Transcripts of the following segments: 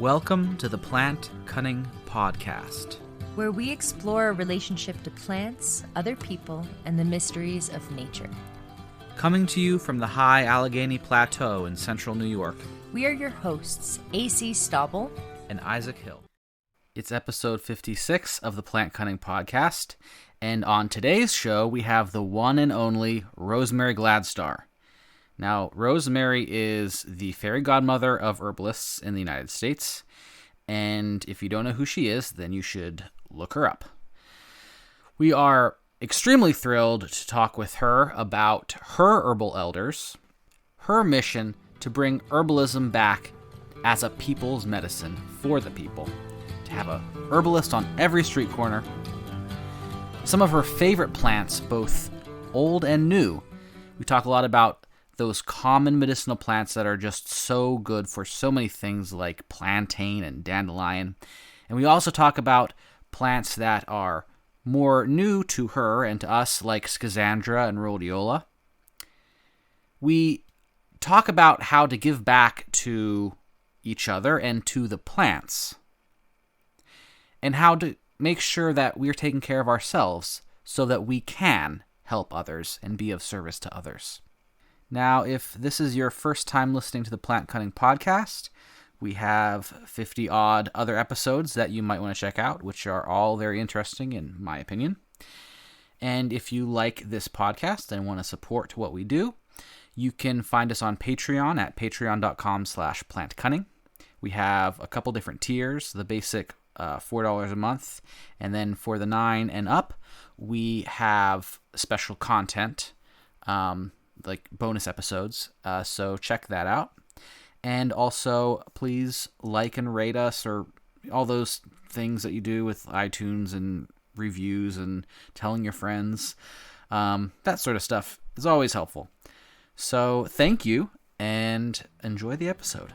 Welcome to the Plant Cunning Podcast, where we explore a relationship to plants, other people, and the mysteries of nature. Coming to you from the high Allegheny Plateau in central New York. We are your hosts, A.C. Staubel and Isaac Hill. It's episode 56 of the Plant Cunning Podcast, and on today's show we have the one and only Rosemary Gladstar. Now, Rosemary is the fairy godmother of herbalists in the United States, and if you don't know who she is, then you should look her up. We are extremely thrilled to talk with her about her herbal elders, her mission to bring herbalism back as a people's medicine for the people, to have a herbalist on every street corner, some of her favorite plants, both old and new. We talk a lot about those common medicinal plants that are just so good for so many things like plantain and dandelion. And we also talk about plants that are more new to her and to us, like schisandra and rhodiola. We talk about how to give back to each other and to the plants, and how to make sure that we're taking care of ourselves so that we can help others and be of service to others. Now, if this is your first time listening to the Plant Cunning Podcast, we have 50-odd other episodes that you might want to check out, which are all very interesting in my opinion. And if you like this podcast and want to support what we do, you can find us on Patreon at patreon.com/plantcunning. We have a couple different tiers, the basic $4 a month, and then for the $9 and up, we have special content, like bonus episodes, so check that out. And also, please like and rate us, or all those things that you do with iTunes and reviews and telling your friends. That sort of stuff is always helpful. So thank you, and enjoy the episode.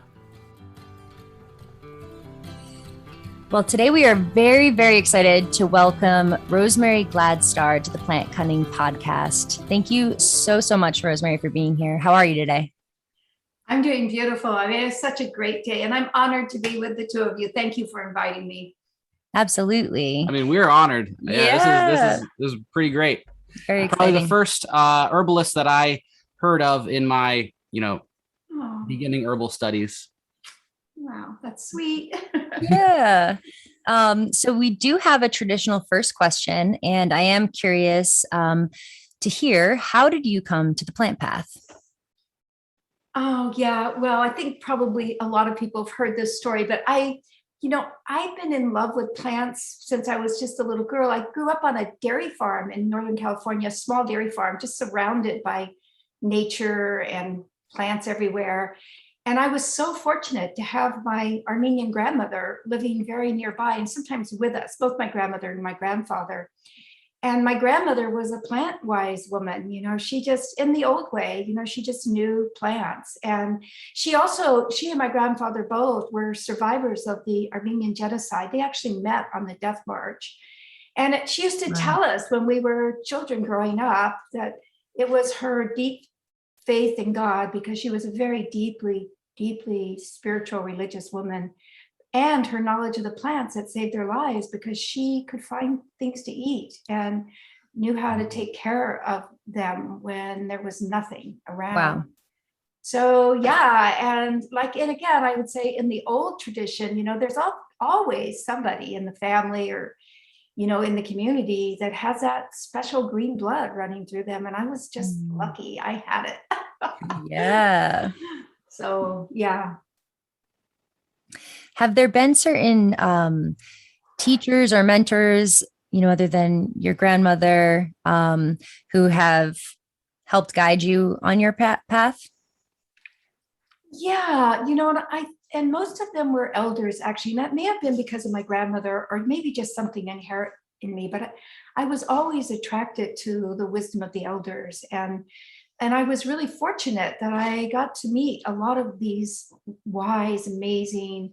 Well, today we are very, very excited to welcome Rosemary Gladstar to the Plant Cunning Podcast. Thank you so much, Rosemary, for being here. How are you today? I'm doing beautiful. I mean, it's such a great day, and I'm honored to be with the two of you. Thank you for inviting me. Absolutely. I mean, we're honored. Yeah. This is pretty great. Very exciting. Probably the first herbalist that I heard of in my, beginning herbal studies. Wow, that's sweet. Yeah. So we do have a traditional first question, and I am curious to hear, how did you come to the plant path? Oh, yeah. Well, I think probably a lot of people have heard this story, but I've been in love with plants since I was just a little girl. I grew up on a dairy farm in Northern California, a small dairy farm, just surrounded by nature and plants everywhere. And I was so fortunate to have my Armenian grandmother living very nearby and sometimes with us, both my grandmother and my grandfather. And my grandmother was a plant-wise woman. She just, in the old way, she just knew plants. And she and my grandfather both were survivors of the Armenian genocide. They actually met on the death march. And she used to tell us when we were children growing up that it was her deep faith in God, because she was a very deeply spiritual, religious woman, and her knowledge of the plants that saved their lives, because she could find things to eat and knew how to take care of them when there was nothing around. Wow. So, yeah. And again, I would say in the old tradition, there's always somebody in the family or, in the community that has that special green blood running through them. And I was just lucky I had it. Yeah. So, yeah. Have there been certain teachers or mentors, other than your grandmother, who have helped guide you on your path? Yeah, and most of them were elders, actually. And that may have been because of my grandmother, or maybe just something inherent in me. But I was always attracted to the wisdom of the elders. And I was really fortunate that I got to meet a lot of these wise, amazing,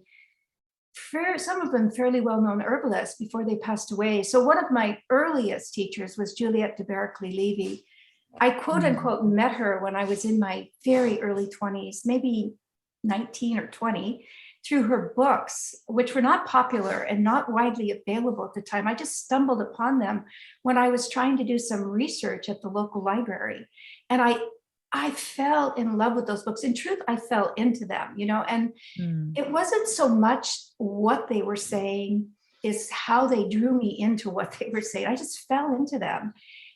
some of them fairly well-known herbalists before they passed away. So one of my earliest teachers was Juliet de Berkeley-Levy. I quote unquote met her when I was in my very early 20s, maybe 19 or 20. through her books, which were not popular and not widely available at the time. I just stumbled upon them when I was trying to do some research at the local library. And I fell in love with those books. In truth, I fell into them, and it wasn't so much what they were saying, is how they drew me into what they were saying. I just fell into them.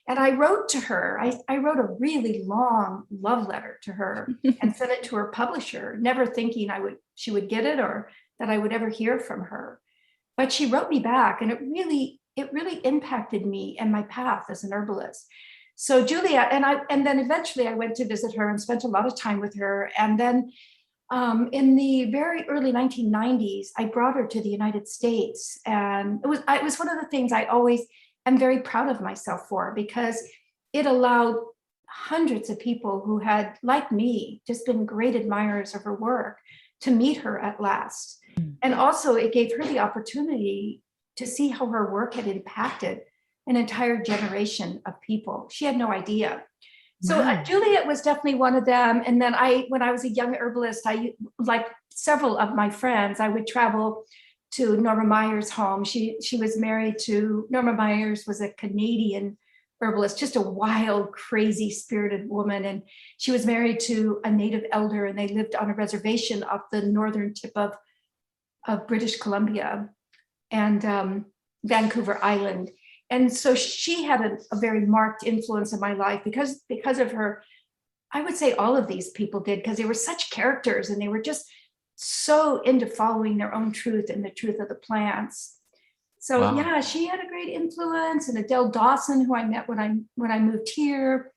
And I wrote to her. I wrote a really long love letter to her and sent it to her publisher, never thinking she would get it or that I would ever hear from her. But she wrote me back, and it really impacted me and my path as an herbalist. So Julia and then eventually I went to visit her and spent a lot of time with her. And then in the very early 1990s, I brought her to the United States, and it was one of the things I always am very proud of myself for, because it allowed hundreds of people who had, like me, just been great admirers of her work to meet her at last. And also it gave her the opportunity to see how her work had impacted an entire generation of people. She had no idea. So Juliet was definitely one of them. And then when I was a young herbalist, like several of my friends, I would travel to Norma Meyer's home. She was married to, Norma Myers was a Canadian herbalist, just a wild, crazy spirited woman. And she was married to a native elder, and they lived on a reservation up the northern tip of British Columbia and Vancouver Island. And so she had a very marked influence in my life because of her. I would say all of these people did, because they were such characters, and they were just so into following their own truth and the truth of the plants. So wow. Yeah, she had a great influence. And Adele Dawson, who I met when I moved here,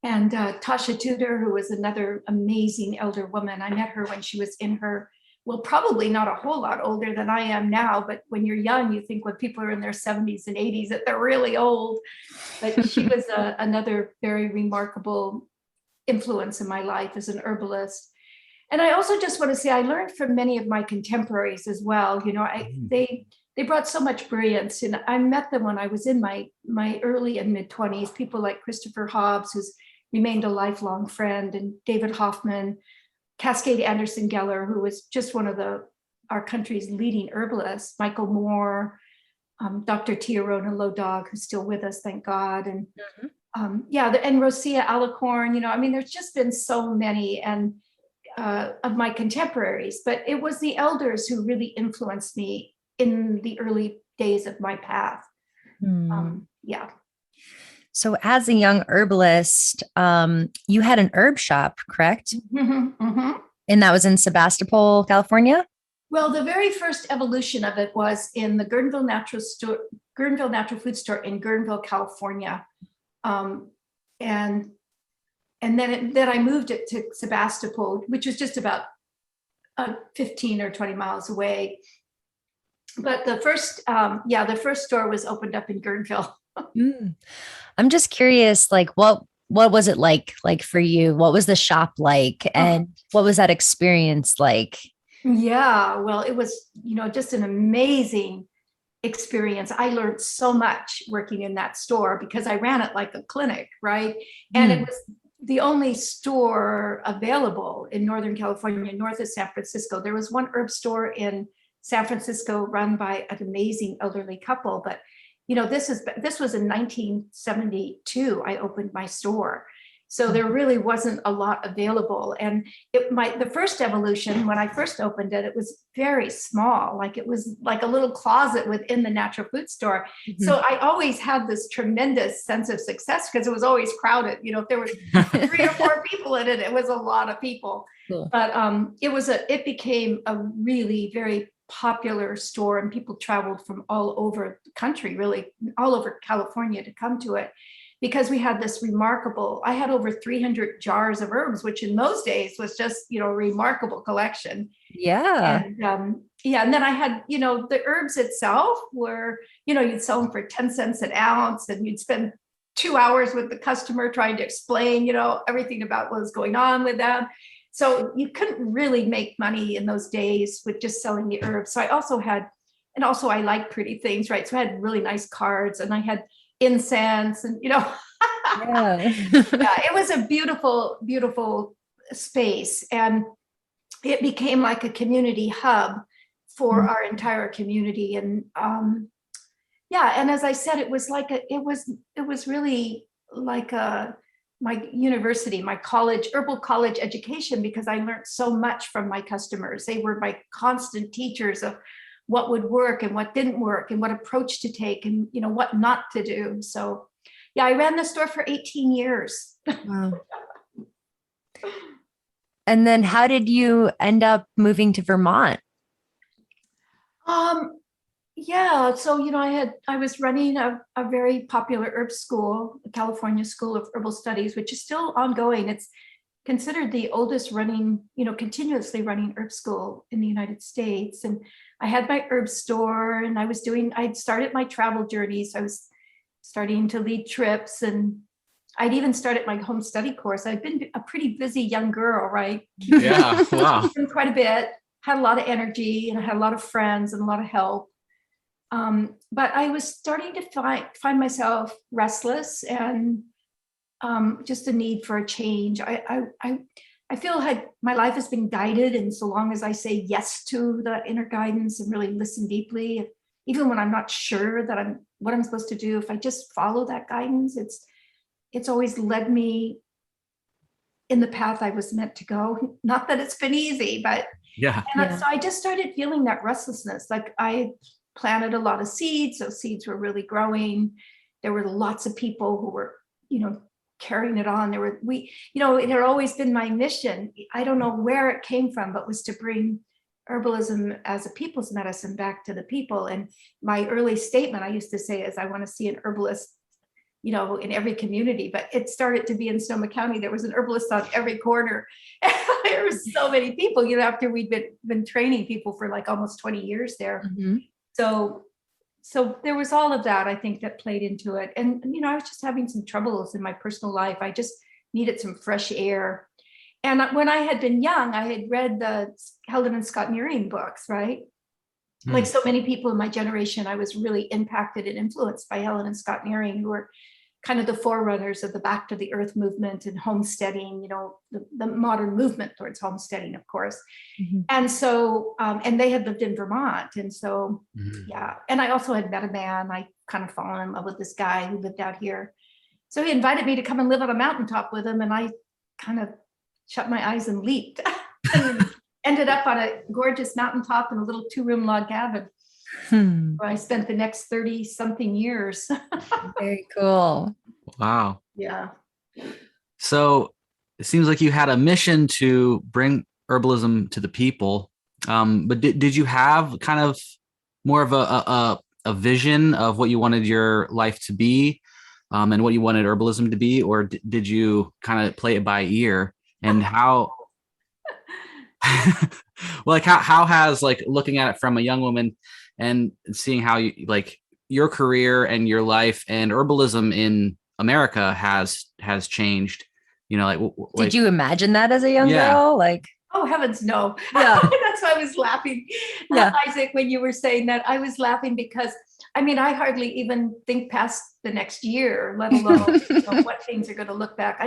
and Tasha Tudor, who was another amazing elder woman. I met her when she was in her, well, probably not a whole lot older than I am now, but when you're young, you think when people are in their 70s and 80s that they're really old. But she was another very remarkable influence in my life as an herbalist. And I also just want to say I learned from many of my contemporaries as well. They brought so much brilliance, and I met them when I was in my early and mid 20s. People like Christopher Hobbs, who's remained a lifelong friend, and David Hoffman, Cascade Anderson Geller, who was just one of our country's leading herbalists, Michael Moore, Dr. Tiarona Lodog, who's still with us, thank God, and and Rosia Alicorn. There's just been so many of my contemporaries, but it was the elders who really influenced me in the early days of my path. So as a young herbalist, you had an herb shop, correct? Mm-hmm. And that was in Sebastopol, California? Well, the very first evolution of it was in the Guerneville Natural Food Store in Guerneville, California. And then I moved it to Sebastopol, which was just about 15 or 20 miles away. But the first store was opened up in Guerneville. I'm just curious, like, what was it like for you? What was the shop like? And what was that experience like? Yeah, well, it was, just an amazing experience. I learned so much working in that store because I ran it like a clinic, right? And it was the only store available in Northern California, north of San Francisco. There was one herb store in San Francisco run by an amazing elderly couple, but this was in 1972. I opened my store, so there really wasn't a lot available. And the first evolution, when I first opened it, it was very small, like it was like a little closet within the natural food store. Mm-hmm. So I always had this tremendous sense of success because it was always crowded. If there were 3 or 4 people in it, it was a lot of people. Cool. But it became a really very popular store, and people traveled from all over the country, really all over California, to come to it, because we had this I had over 300 jars of herbs, which in those days was just, a remarkable collection. Yeah. And and then I had, the herbs itself were, you'd sell them for 10 cents an ounce, and you'd spend 2 hours with the customer trying to explain, everything about what was going on with them. So you couldn't really make money in those days with just selling the herbs. So I also I like pretty things, right? So I had really nice cards, and I had incense, and Yeah. Yeah, it was a beautiful, beautiful space. And it became like a community hub for our entire community. And yeah, and as I said, it was like it was really like my university, my college, herbal college education, because I learned so much from my customers. They were my constant teachers of what would work and what didn't work and what approach to take and, you know, what not to do. So yeah, I ran the store for 18 years. Wow. And then how did you end up moving to Vermont? Yeah, so you know, I was running a very popular herb school, the California School of Herbal Studies, which is still ongoing. It's considered the oldest running, you know, continuously running herb school in the United States. And I had my herb store, and I'd started my travel journeys. I was starting to lead trips, and I'd even started my home study course. I'd been a pretty busy young girl, right? Yeah. Wow. Quite a bit, had a lot of energy, and I had a lot of friends and a lot of help. But I was starting to find myself restless and just a need for a change. I feel like my life has been guided, and so long as I say yes to the inner guidance and really listen deeply, even when I'm not sure that what I'm supposed to do, if I just follow that guidance, it's always led me in the path I was meant to go. Not that it's been easy, but Yeah. so I just started feeling that restlessness. Like I planted a lot of seeds. Those seeds were really growing. There were lots of people who were, you know, carrying it on. You know, it had always been my mission. I don't know where it came from, but was to bring herbalism as a people's medicine back to the people. And my early statement I used to say is, I want to see an herbalist, you know, in every community. But it started to be in Sonoma County. There was an herbalist on every corner. There were so many people, you know, after we'd been training people for like almost 20 years there. Mm-hmm. So there was all of that, I think, that played into it. And, you know, I was just having some troubles in my personal life. I just needed some fresh air. And when I had been young, I had read the Helen and Scott Nearing books, right? Like so many people in my generation, I was really impacted and influenced by Helen and Scott Nearing, who were kind of the forerunners of the back to the earth movement and homesteading, you know, the modern movement towards homesteading, of course. Mm-hmm. And so, and they had lived in Vermont. And so, yeah. And I also had met a man. I kind of fallen in love with this guy who lived out here. So he invited me to come and live on a mountaintop with him. And I kind of shut my eyes and leaped and ended up on a gorgeous mountaintop in a little 2-room log cabin. Where I spent the next 30 something years. Very cool. Wow. Yeah. So it seems like you had a mission to bring herbalism to the people. But did you have kind of more of a vision of what you wanted your life to be, and what you wanted herbalism to be, or did you kind of play it by ear? And how well, like how has, like, looking at it from a young woman and seeing how you, like, your career and your life and herbalism in America has changed, you know, like did you imagine that as a young girl? Like, oh heavens, no. Yeah. That's why I was laughing. Yeah. Isaac, when you were saying that, I was laughing because I mean, I hardly even think past the next year, let alone you know, what things are going to look back.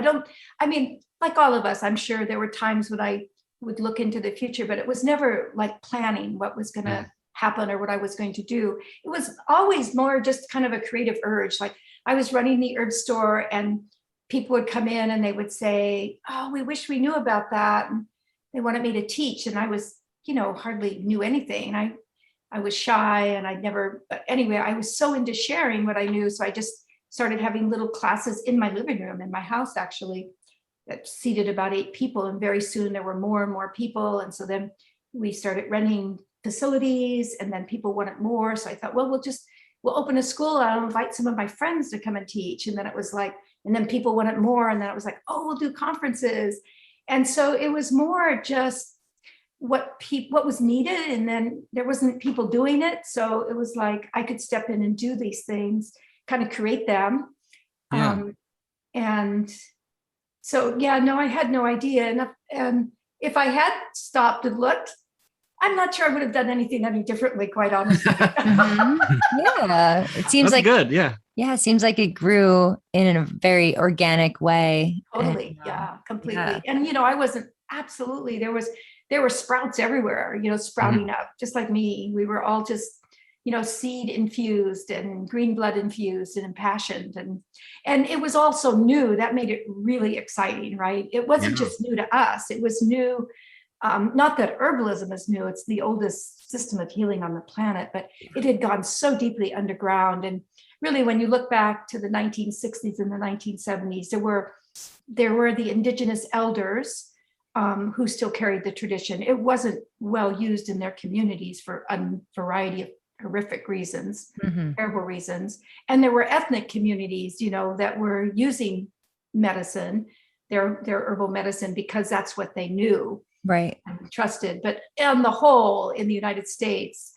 I mean, like all of us, I'm sure there were times when I would look into the future, but it was never like planning what was going to happen or what I was going to do. It was always more just kind of a creative urge. Like I was running the herb store and people would come in and they would say, oh, we wish we knew about that. And they wanted me to teach. And I was, you know, hardly knew anything. I was shy and but anyway, I was so into sharing what I knew. So I just started having little classes in my living room in my house, actually, that seated about 8 people. And very soon there were more and more people. And so then we started renting facilities, and then people wanted more. So I thought, well, we'll open a school. I'll invite some of my friends to come and teach. And then it was like, and then people wanted more. And then it was like, oh, we'll do conferences. And so it was more just what was needed. And then there wasn't people doing it. So it was like, I could step in and do these things, kind of create them. Yeah. And so, yeah, no, I had no idea. And if I had stopped and looked, I'm not sure I would have done anything any differently, quite honestly. Yeah. It seems That's like good. Yeah. Yeah, it seems like it grew in a very organic way. Totally. And, Yeah, completely. yeah. And, you know, I wasn't absolutely, there was there were sprouts everywhere, sprouting up, just like me. We were all just, seed infused and green blood infused and impassioned. And it was also new. That made it really exciting, right? It wasn't just new to us. It was new. Not that herbalism is new. It's the oldest system of healing on the planet, but it had gone so deeply underground. And really, when you look back to the 1960s and the 1970s, there were the indigenous elders who still carried the tradition. It wasn't well used in their communities for a variety of horrific reasons, terrible reasons. And there were ethnic communities, that were using medicine, their herbal medicine, because that's what they knew, right, and trusted. But on the whole, in the United States,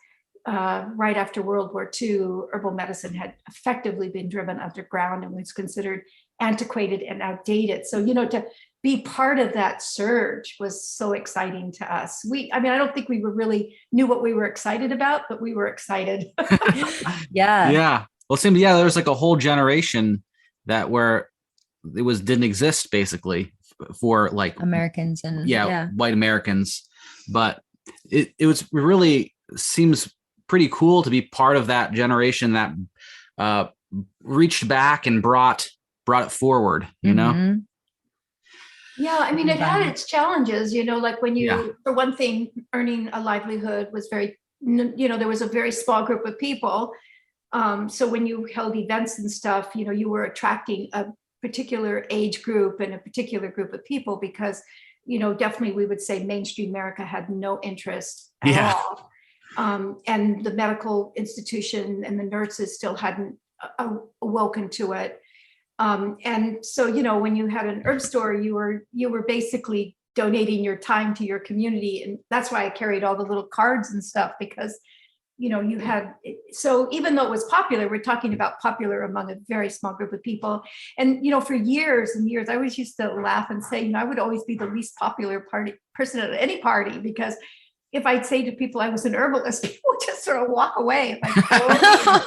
right after World War II, herbal medicine had effectively been driven underground and was considered antiquated and outdated. So, to be part of that surge was so exciting to us. I don't think we really knew what we were excited about, but we were excited. Yeah. Yeah. Well, there was like a whole generation where it didn't exist basically for like Americans and white Americans, but it really seems pretty cool to be part of that generation that reached back and brought it forward, Yeah, it had its challenges, like when for one thing, earning a livelihood was very, there was a very small group of people. So when you held events and stuff, you were attracting a particular age group and a particular group of people because, definitely we would say mainstream America had no interest at all. And the medical institution and the nurses still hadn't awoken to it. And so, when you had an herb store, you were basically donating your time to your community. And that's why I carried all the little cards and stuff, because, you had, so even though it was popular, we're talking about popular among a very small group of people. And, for years and years, I always used to laugh and say, I would always be the least popular person at any party, because if I'd say to people I was an herbalist, people would just sort of walk away. Like,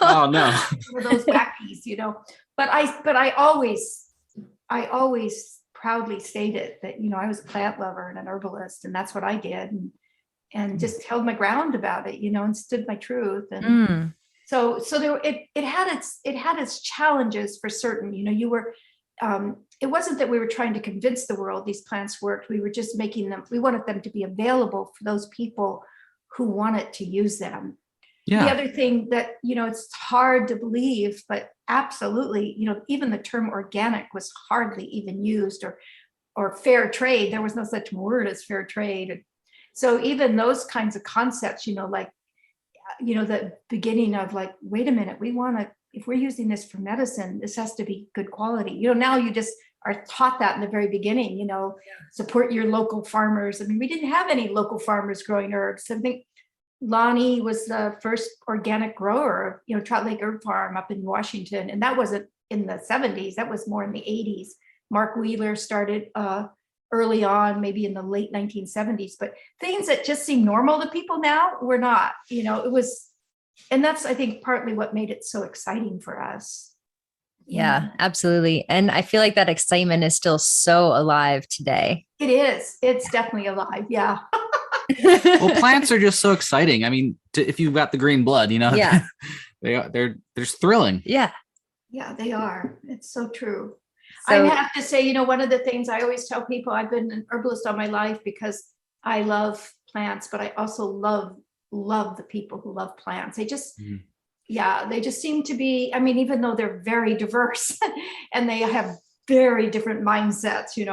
oh no, for those wackies, But I always proudly stated that, I was a plant lover and an herbalist, and that's what I did, and just held my ground about it, and stood my truth. And so there, it had its challenges for certain. It wasn't that we were trying to convince the world these plants worked. We were just we wanted them to be available for those people who wanted to use them. Yeah. The other thing that, it's hard to believe, but absolutely, even the term organic was hardly even used, or fair trade. There was no such word as fair trade. So even those kinds of concepts, the beginning of like, wait a minute, if we're using this for medicine, this has to be good quality. Now you just are taught that in the very beginning, support your local farmers. We didn't have any local farmers growing herbs. I think Lonnie was the first organic grower of, Trout Lake Herb Farm up in Washington. And that wasn't in the 70s. That was more in the 80s. Mark Wheeler started early on, maybe in the late 1970s. But things that just seem normal to people now were not. It was, and that's, I think, partly what made it so exciting for us. Yeah, absolutely. And I feel like that excitement is still so alive today. It is. It's definitely alive. Yeah. Well, plants are just so exciting. If you've got the green blood, yeah, they're thrilling. Yeah. Yeah, they are. It's so true. So, I have to say, one of the things I always tell people, I've been an herbalist all my life because I love plants, but I also love the people who love plants. They just, they just seem to be, even though they're very diverse and they have very different mindsets, you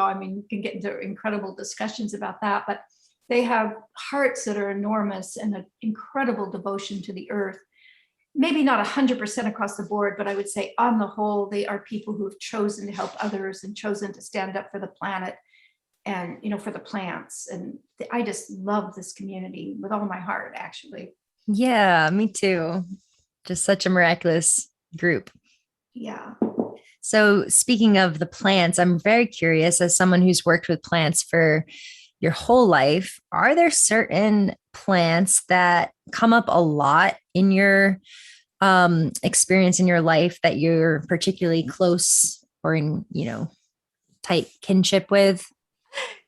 can get into incredible discussions about that, but they have hearts that are enormous and an incredible devotion to the earth. Maybe not 100% across the board, but I would say on the whole, they are people who have chosen to help others and chosen to stand up for the planet and, for the plants. And I just love this community with all my heart, actually. Yeah, me too. Just such a miraculous group. Yeah. So speaking of the plants, I'm very curious, as someone who's worked with plants for your whole life, are there certain plants that come up a lot in your experience in your life that you're particularly close or in, tight kinship with?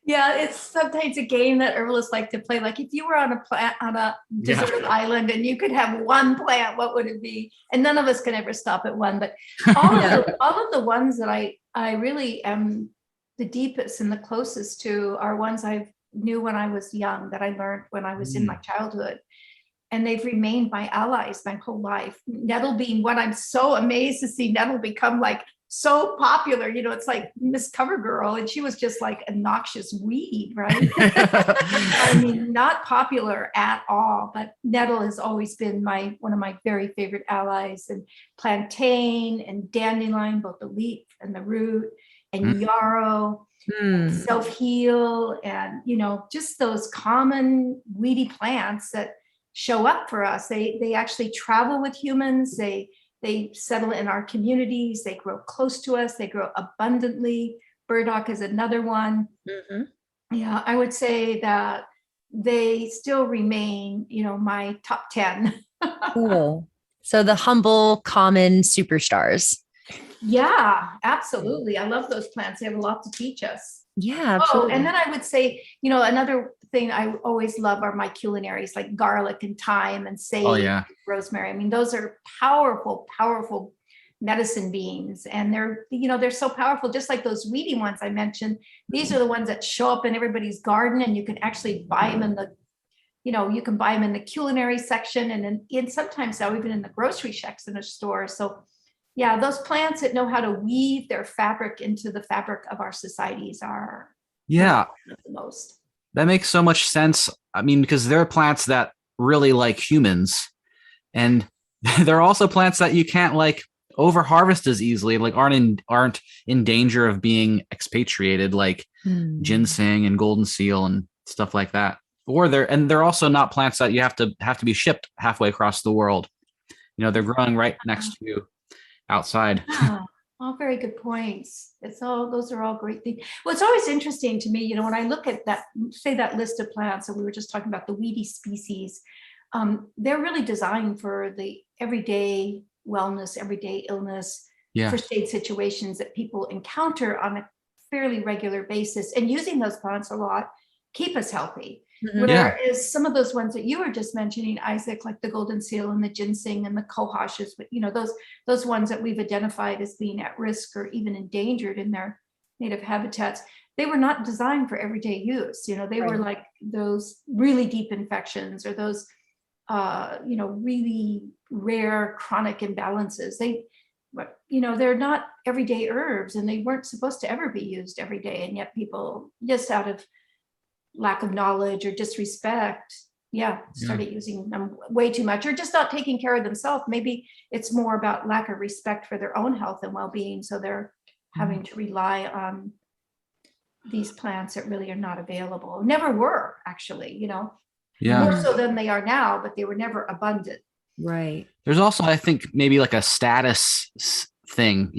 Yeah, it's sometimes a game that herbalists like to play. Like if you were on a plant on a deserted island and you could have one plant, what would it be? And none of us can ever stop at one. But all of the ones that I really am the deepest and the closest to are ones I knew when I was young, that I learned when I was in my childhood. And they've remained my allies my whole life. Nettle being what I'm so amazed to see nettle become like so popular. It's like Miss Covergirl, and she was just like a noxious weed, right? I mean, not popular at all, but nettle has always been one of my very favorite allies. And plantain and dandelion, both the leaf and the root, and yarrow, self-heal, and just those common weedy plants that show up for us. They actually travel with humans. They settle in our communities. They grow close to us. They grow abundantly. Burdock is another one. Yeah, I would say that they still remain, my top 10. Cool. So the humble, common superstars. Yeah, absolutely. I love those plants. They have a lot to teach us. Yeah, absolutely. Oh, and then I would say, another thing I always love are my culinaries, like garlic and thyme and sage, rosemary. I mean, those are powerful, powerful medicine beings. And they're so powerful, just like those weedy ones I mentioned. These are the ones that show up in everybody's garden, and you can actually buy them in you can buy them in the culinary section, and in sometimes now even in the grocery checks in a store. So yeah, those plants that know how to weave their fabric into the fabric of our societies are the most. That makes so much sense. I mean, because there are plants that really like humans, and there are also plants that you can't like over harvest as easily, like aren't in danger of being expatriated, like ginseng and golden seal and stuff like that. Or they're also not plants that you have to be shipped halfway across the world. They're growing right next to you outside. All very good points. Those are all great things. Well, it's always interesting to me, when I look at that list of plants, and we were just talking about the weedy species, they're really designed for the everyday wellness, everyday illness, first aid situations that people encounter on a fairly regular basis. And using those plants a lot keep us healthy. Whereas some of those ones that you were just mentioning, Isaac, like the golden seal and the ginseng and the cohoshes, those ones that we've identified as being at risk or even endangered in their native habitats, they were not designed for everyday use. They were like those really deep infections or those, really rare chronic imbalances. They're not everyday herbs, and they weren't supposed to ever be used every day. And yet people, just out of lack of knowledge or disrespect, started using them way too much, or just not taking care of themselves. Maybe it's more about lack of respect for their own health and well-being, so they're having to rely on these plants that really are not available, never were actually, more so than they are now, but they were never abundant. Right. There's also, I think, maybe like a status thing,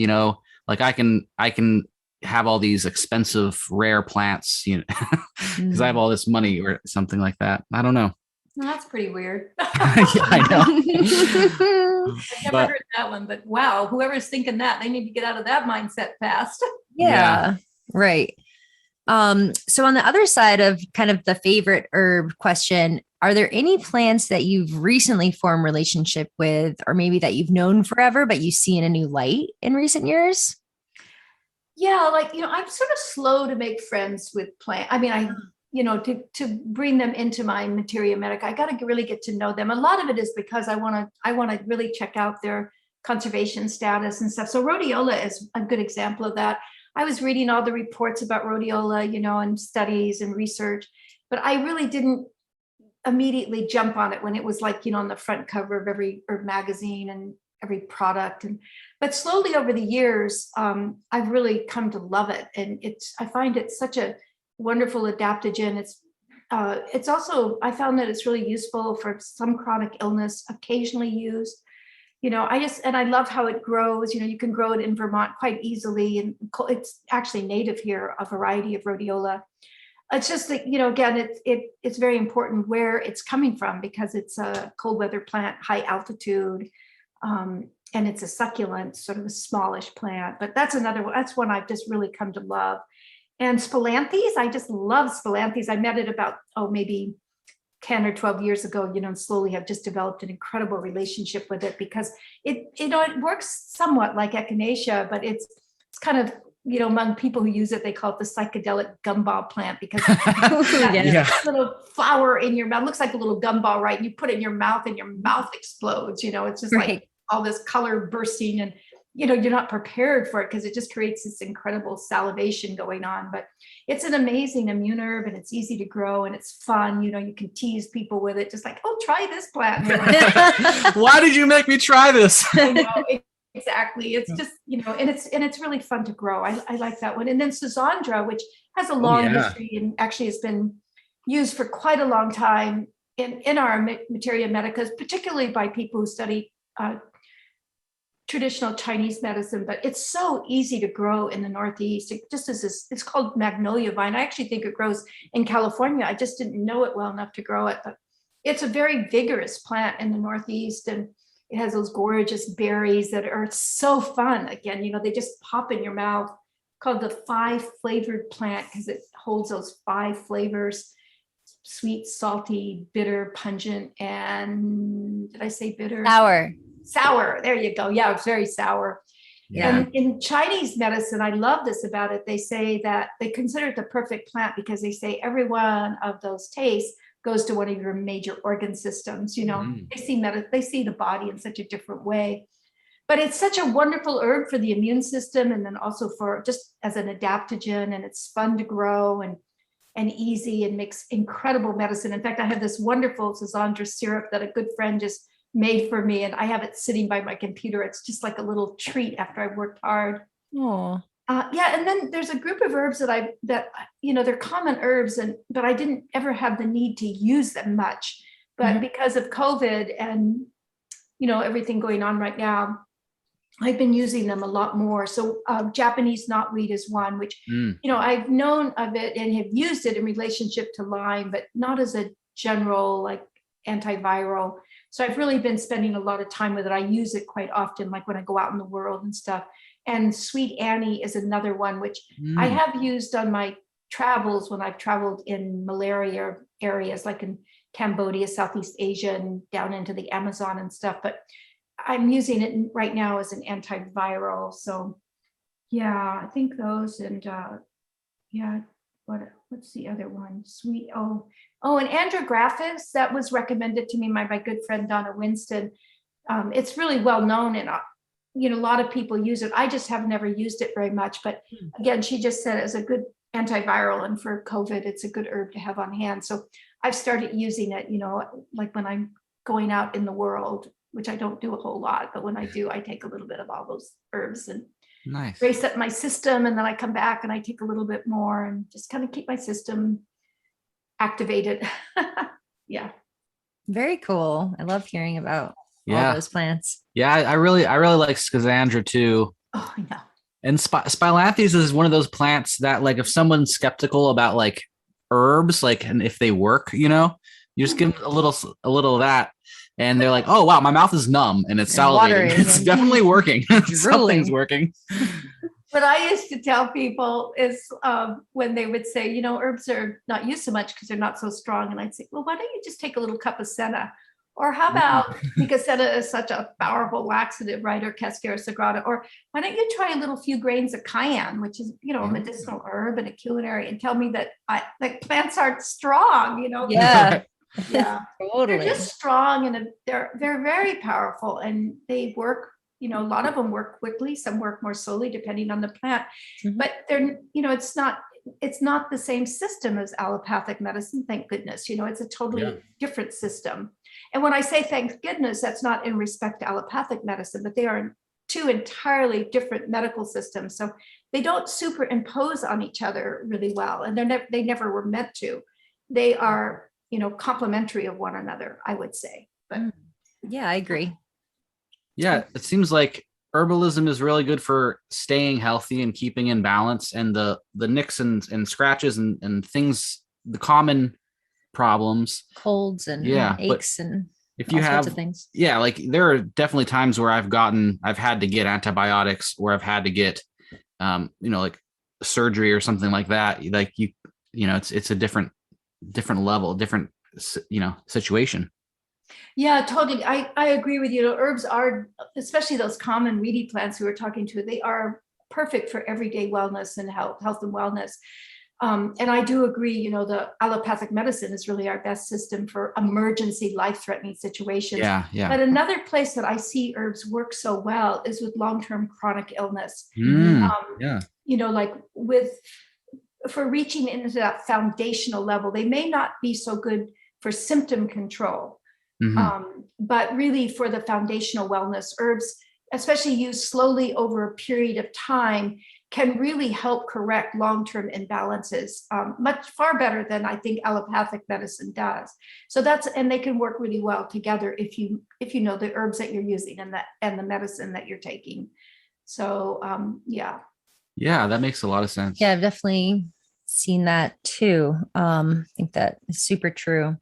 like I can have all these expensive rare plants, because I have all this money or something like that. I don't know. Well, that's pretty weird. I know. I've never heard that one, but wow, whoever's thinking that, they need to get out of that mindset fast. Yeah. Right. So on the other side of kind of the favorite herb question, are there any plants that you've recently formed relationship with, or maybe that you've known forever, but you see in a new light in recent years? Yeah, I'm sort of slow to make friends with plants. I mean, to bring them into my materia medica, I got to really get to know them. A lot of it is because I want to really check out their conservation status and stuff. So rhodiola is a good example of that. I was reading all the reports about rhodiola, and studies and research, but I really didn't immediately jump on it when it was on the front cover of every herb magazine and every product. But slowly over the years, I've really come to love it. And I find it such a wonderful adaptogen. It's also, I found that it's really useful for some chronic illness, occasionally used. I love how it grows. You can grow it in Vermont quite easily, and it's actually native here, a variety of rhodiola. It's just that, again, it's very important where it's coming from, because it's a cold weather plant, high altitude, and it's a succulent, sort of a smallish plant. But that's one I've just really come to love. And spilanthes, I just love spilanthes. I met it about, maybe 10 or 12 years ago, and slowly have just developed an incredible relationship with it because it works somewhat like echinacea, but it's kind of, among people who use it, they call it the psychedelic gumball plant because that little flower in your mouth looks like a little gumball, right? And you put it in your mouth and your mouth explodes, it's just like all this color bursting and, you're not prepared for it because it just creates this incredible salivation going on. But it's an amazing immune herb and it's easy to grow and it's fun. You can tease people with it, just like, oh, try this plant. Why did you make me try this? I know, exactly. It's just, and it's really fun to grow. I like that one. And then schisandra, which has a long history and actually has been used for quite a long time in our materia medica, particularly by people who study traditional Chinese medicine, but it's so easy to grow in the Northeast. It just is this, it's called magnolia vine. I actually think it grows in California. I just didn't know it well enough to grow it, but it's a very vigorous plant in the Northeast. And it has those gorgeous berries that are so fun. Again, they just pop in your mouth, called the 5-flavored plant because it holds those 5 flavors: sweet, salty, bitter, pungent, and did I say bitter? Sour. There you go. Yeah, it's very sour. Yeah. And in Chinese medicine, I love this about it. They say that they consider it the perfect plant because they say every one of those tastes goes to one of your major organ systems. They see the body in such a different way. But it's such a wonderful herb for the immune system, and then also for just as an adaptogen, and it's fun to grow and easy and makes incredible medicine. In fact, I have this wonderful schisandra syrup that a good friend just made for me, and I have it sitting by my computer. It's just like a little treat after I've worked hard. Oh, and then there's a group of herbs that they're common herbs, but I didn't ever have the need to use them much. But because of COVID and everything going on right now, I've been using them a lot more. So Japanese knotweed is one, which I've known of it and have used it in relationship to Lyme, but not as a general like antiviral. So I've really been spending a lot of time with it. I use it quite often, like when I go out in the world and stuff. And Sweet Annie is another one, which I have used on my travels when I've traveled in malaria areas, like in Cambodia, Southeast Asia, and down into the Amazon and stuff. But I'm using it right now as an antiviral. So yeah, I think those. And what's the other one? And andrographis, that was recommended to me by my good friend Donna Winston. It's really well known, and a lot of people use it. I just have never used it very much, but again, she just said it's a good antiviral, and for COVID, it's a good herb to have on hand. So I've started using it, like when I'm going out in the world, which I don't do a whole lot, but when I do, I take a little bit of all those herbs and race up my system, and then I come back and I take a little bit more and just kind of keep my system activated. Yeah. Very cool. I love hearing about all those plants. Yeah, I really like schisandra too. Oh, I know. And spilanthes is one of those plants that, like, if someone's skeptical about like herbs, like, and if they work, you just give them a little of that, and they're like, oh wow, my mouth is numb and it's salivating. It's definitely working. Something's working. What I used to tell people is when they would say, herbs are not used so much because they're not so strong. And I'd say, well, why don't you just take a little cup of senna? Or how about, because senna is such a powerful laxative, right? Or cascara sagrada. Or why don't you try a little few grains of cayenne, which is, a medicinal herb and a culinary, and tell me that plants aren't strong, Yeah. Yeah. Totally. They're just strong, and they're very powerful, and they work. A lot of them work quickly. Some work more slowly, depending on the plant. But they're, it's not the same system as allopathic medicine. Thank goodness. It's a totally different system. And when I say thank goodness, that's not in respect to allopathic medicine, but they are two entirely different medical systems. So they don't superimpose on each other really well, and they never were meant to. They are, complementary of one another, I would say. But yeah, I agree. Yeah, it seems like herbalism is really good for staying healthy and keeping in balance, and the nicks and scratches and things, the common problems, colds and aches and if you have sorts of things. Yeah, like there are definitely times where I've had to get antibiotics, or I've had to get like surgery or something like that. Like it's a different level, different situation. Yeah, totally. I agree with you. Herbs are, especially those common weedy plants who we're talking to, they are perfect for everyday wellness and health and wellness. And I do agree, the allopathic medicine is really our best system for emergency life-threatening situations. Yeah, yeah. But another place that I see herbs work so well is with long-term chronic illness. Yeah. Like for reaching into that foundational level, they may not be so good for symptom control. But really for the foundational wellness, herbs, especially used slowly over a period of time, can really help correct long-term imbalances much far better than I think allopathic medicine does. So and they can work really well together if you know the herbs that you're using and the medicine that you're taking. So yeah. Yeah, that makes a lot of sense. Yeah, I've definitely seen that too. I think that is super true.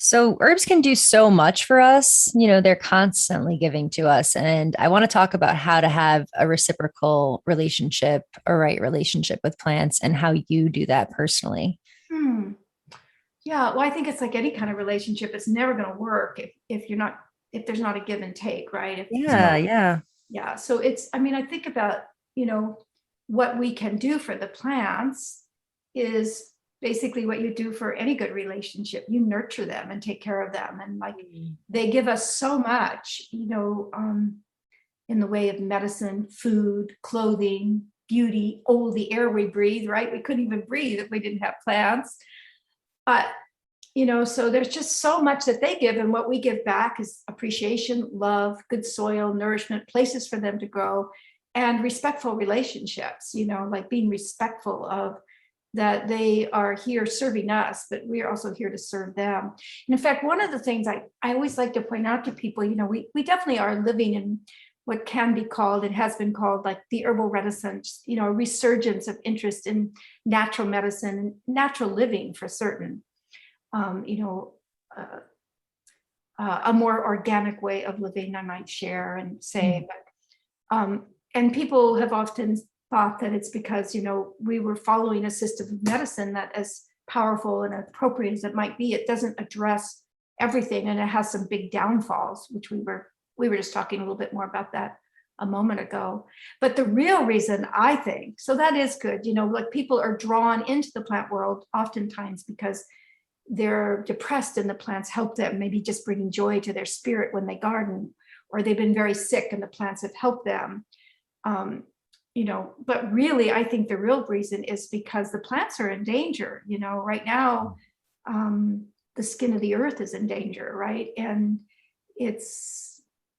So herbs can do so much for us. They're constantly giving to us. And I want to talk about how to have a reciprocal relationship, a right relationship with plants, and how you do that personally. Yeah, well, I think it's like any kind of relationship. It's never going to work if there's not a give and take, right? Yeah. So I think about, what we can do for the plants is basically what you do for any good relationship. You nurture them and take care of them. And they give us so much, in the way of medicine, food, clothing, beauty, the air we breathe, right? We couldn't even breathe if we didn't have plants. But, so there's just so much that they give. And what we give back is appreciation, love, good soil, nourishment, places for them to grow, and respectful relationships, like being respectful of that they are here serving us, but we are also here to serve them. And in fact, one of the things I always like to point out to people, we definitely are living in what can be called, it has been called like the herbal renaissance, a resurgence of interest in natural medicine and natural living for certain, a more organic way of living, I might share and say, but, and people have often thought that it's because, we were following a system of medicine that, as powerful and appropriate as it might be, it doesn't address everything. And it has some big downfalls, which we were just talking a little bit more about that a moment ago. But the real reason, I think, so that is good, like people are drawn into the plant world oftentimes because they're depressed and the plants help them, maybe just bringing joy to their spirit when they garden, or they've been very sick and the plants have helped them. But really, I think the real reason is because the plants are in danger. Right now, the skin of the earth is in danger, right? And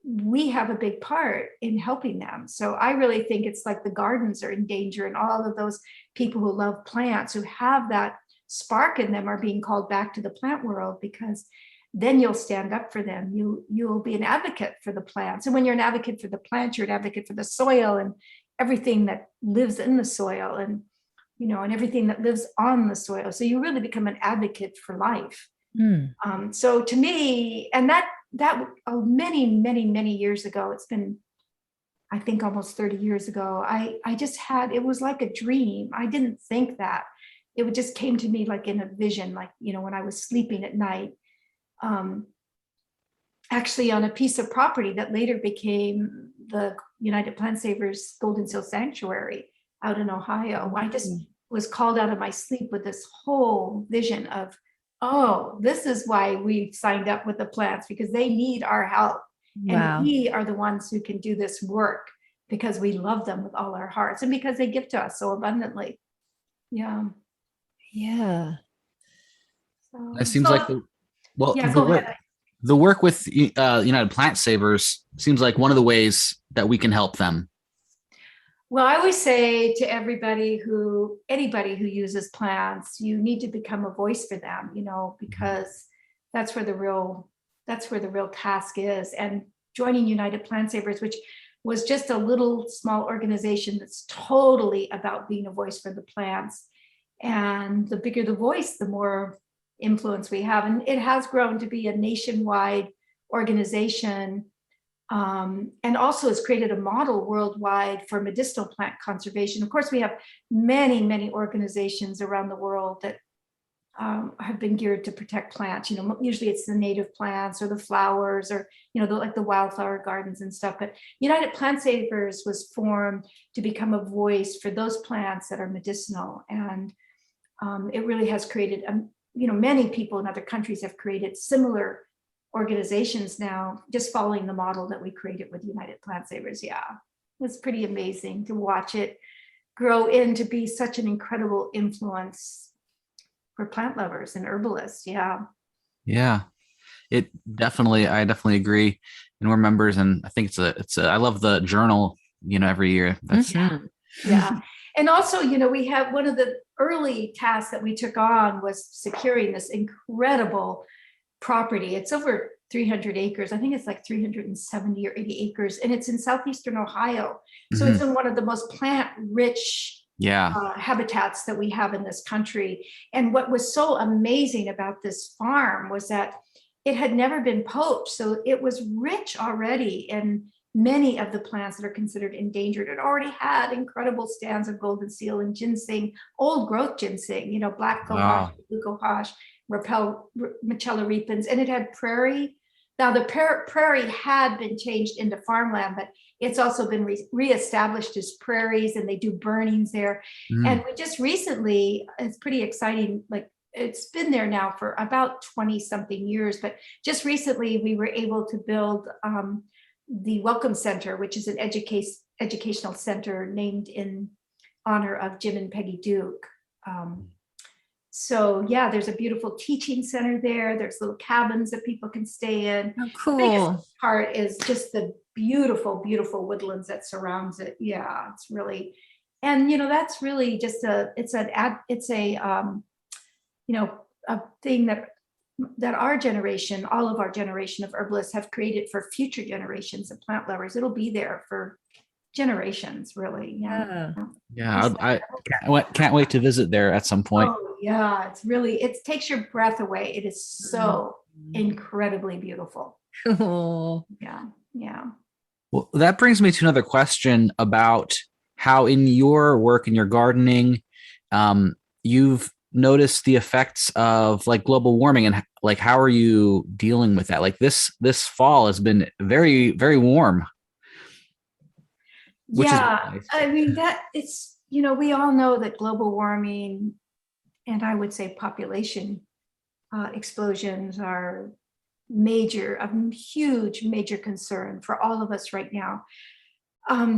we have a big part in helping them. So I really think it's like the gardens are in danger, and all of those people who love plants, who have that spark in them, are being called back to the plant world, because then you'll stand up for them. You'll be an advocate for the plants. And when you're an advocate for the plants, you're an advocate for the soil and everything that lives in the soil, and and everything that lives on the soil. So you really become an advocate for life. So to me, and that many, many, many years ago, it's been, I think, almost 30 years ago, I just had, it was like a dream. I didn't think that. It just came to me like in a vision, like, when I was sleeping at night, actually on a piece of property that later became the United Plant Savers Golden Seal Sanctuary out in Ohio. I just was called out of my sleep with this whole vision of, this is why we signed up with the plants, because they need our help. Wow. And we are the ones who can do this work because we love them with all our hearts and because they give to us so abundantly. Yeah. Yeah. So, it seems like the work with United Plant Savers seems like one of the ways that we can help them. Well, I always say to anybody who uses plants, you need to become a voice for them, because that's where the real task is. And joining United Plant Savers, which was just a little small organization that's totally about being a voice for the plants. And the bigger the voice, the more influence we have. And it has grown to be a nationwide organization and also has created a model worldwide for medicinal plant conservation. Of course, we have many, many organizations around the world that have been geared to protect plants. Usually it's the native plants or the flowers, or like the wildflower gardens and stuff. But United Plant Savers was formed to become a voice for those plants that are medicinal, and it really has created. Many people in other countries have created similar organizations now, just following the model that we created with United Plant Savers. Yeah, it's pretty amazing to watch it grow into be such an incredible influence for plant lovers and herbalists. Yeah. I definitely agree. And we're members, and I think I love the journal, every year. That's yeah. And also, we have one of the early tasks that we took on was securing this incredible property. It's over 300 acres. I think it's like 370 or 80 acres, and it's in southeastern Ohio. So it's in one of the most plant rich habitats that we have in this country. And what was so amazing about this farm was that it had never been poached. So it was rich already in many of the plants that are considered endangered. It already had incredible stands of golden seal and ginseng, old growth ginseng, black cohosh, blue cohosh, Machella repens, and it had prairie. Now the prairie had been changed into farmland, but it's also been reestablished as prairies, and they do burnings there. And we just recently, it's pretty exciting, like it's been there now for about 20 something years, but just recently we were able to build the Welcome Center, which is an educational center named in honor of Jim and Peggy Duke. So there's a beautiful teaching center there. There's little cabins that people can stay in. Oh, cool. The biggest part is just the beautiful, beautiful woodlands that surrounds it. Yeah, it's really, and that's really just a thing that our generation, all of our generation of herbalists have created for future generations of plant lovers. It'll be there for generations, really. I can't wait to visit there at some point. Oh yeah, it's really, it takes your breath away. It is so incredibly beautiful. Cool. Yeah. Well, that brings me to another question about how in your work, in your gardening, you've noticed the effects of like global warming, and like how are you dealing with that? Like this fall has been very, very warm. Which is nice. I mean, that it's, we all know that global warming, and I would say population explosions are a huge, major concern for all of us right now.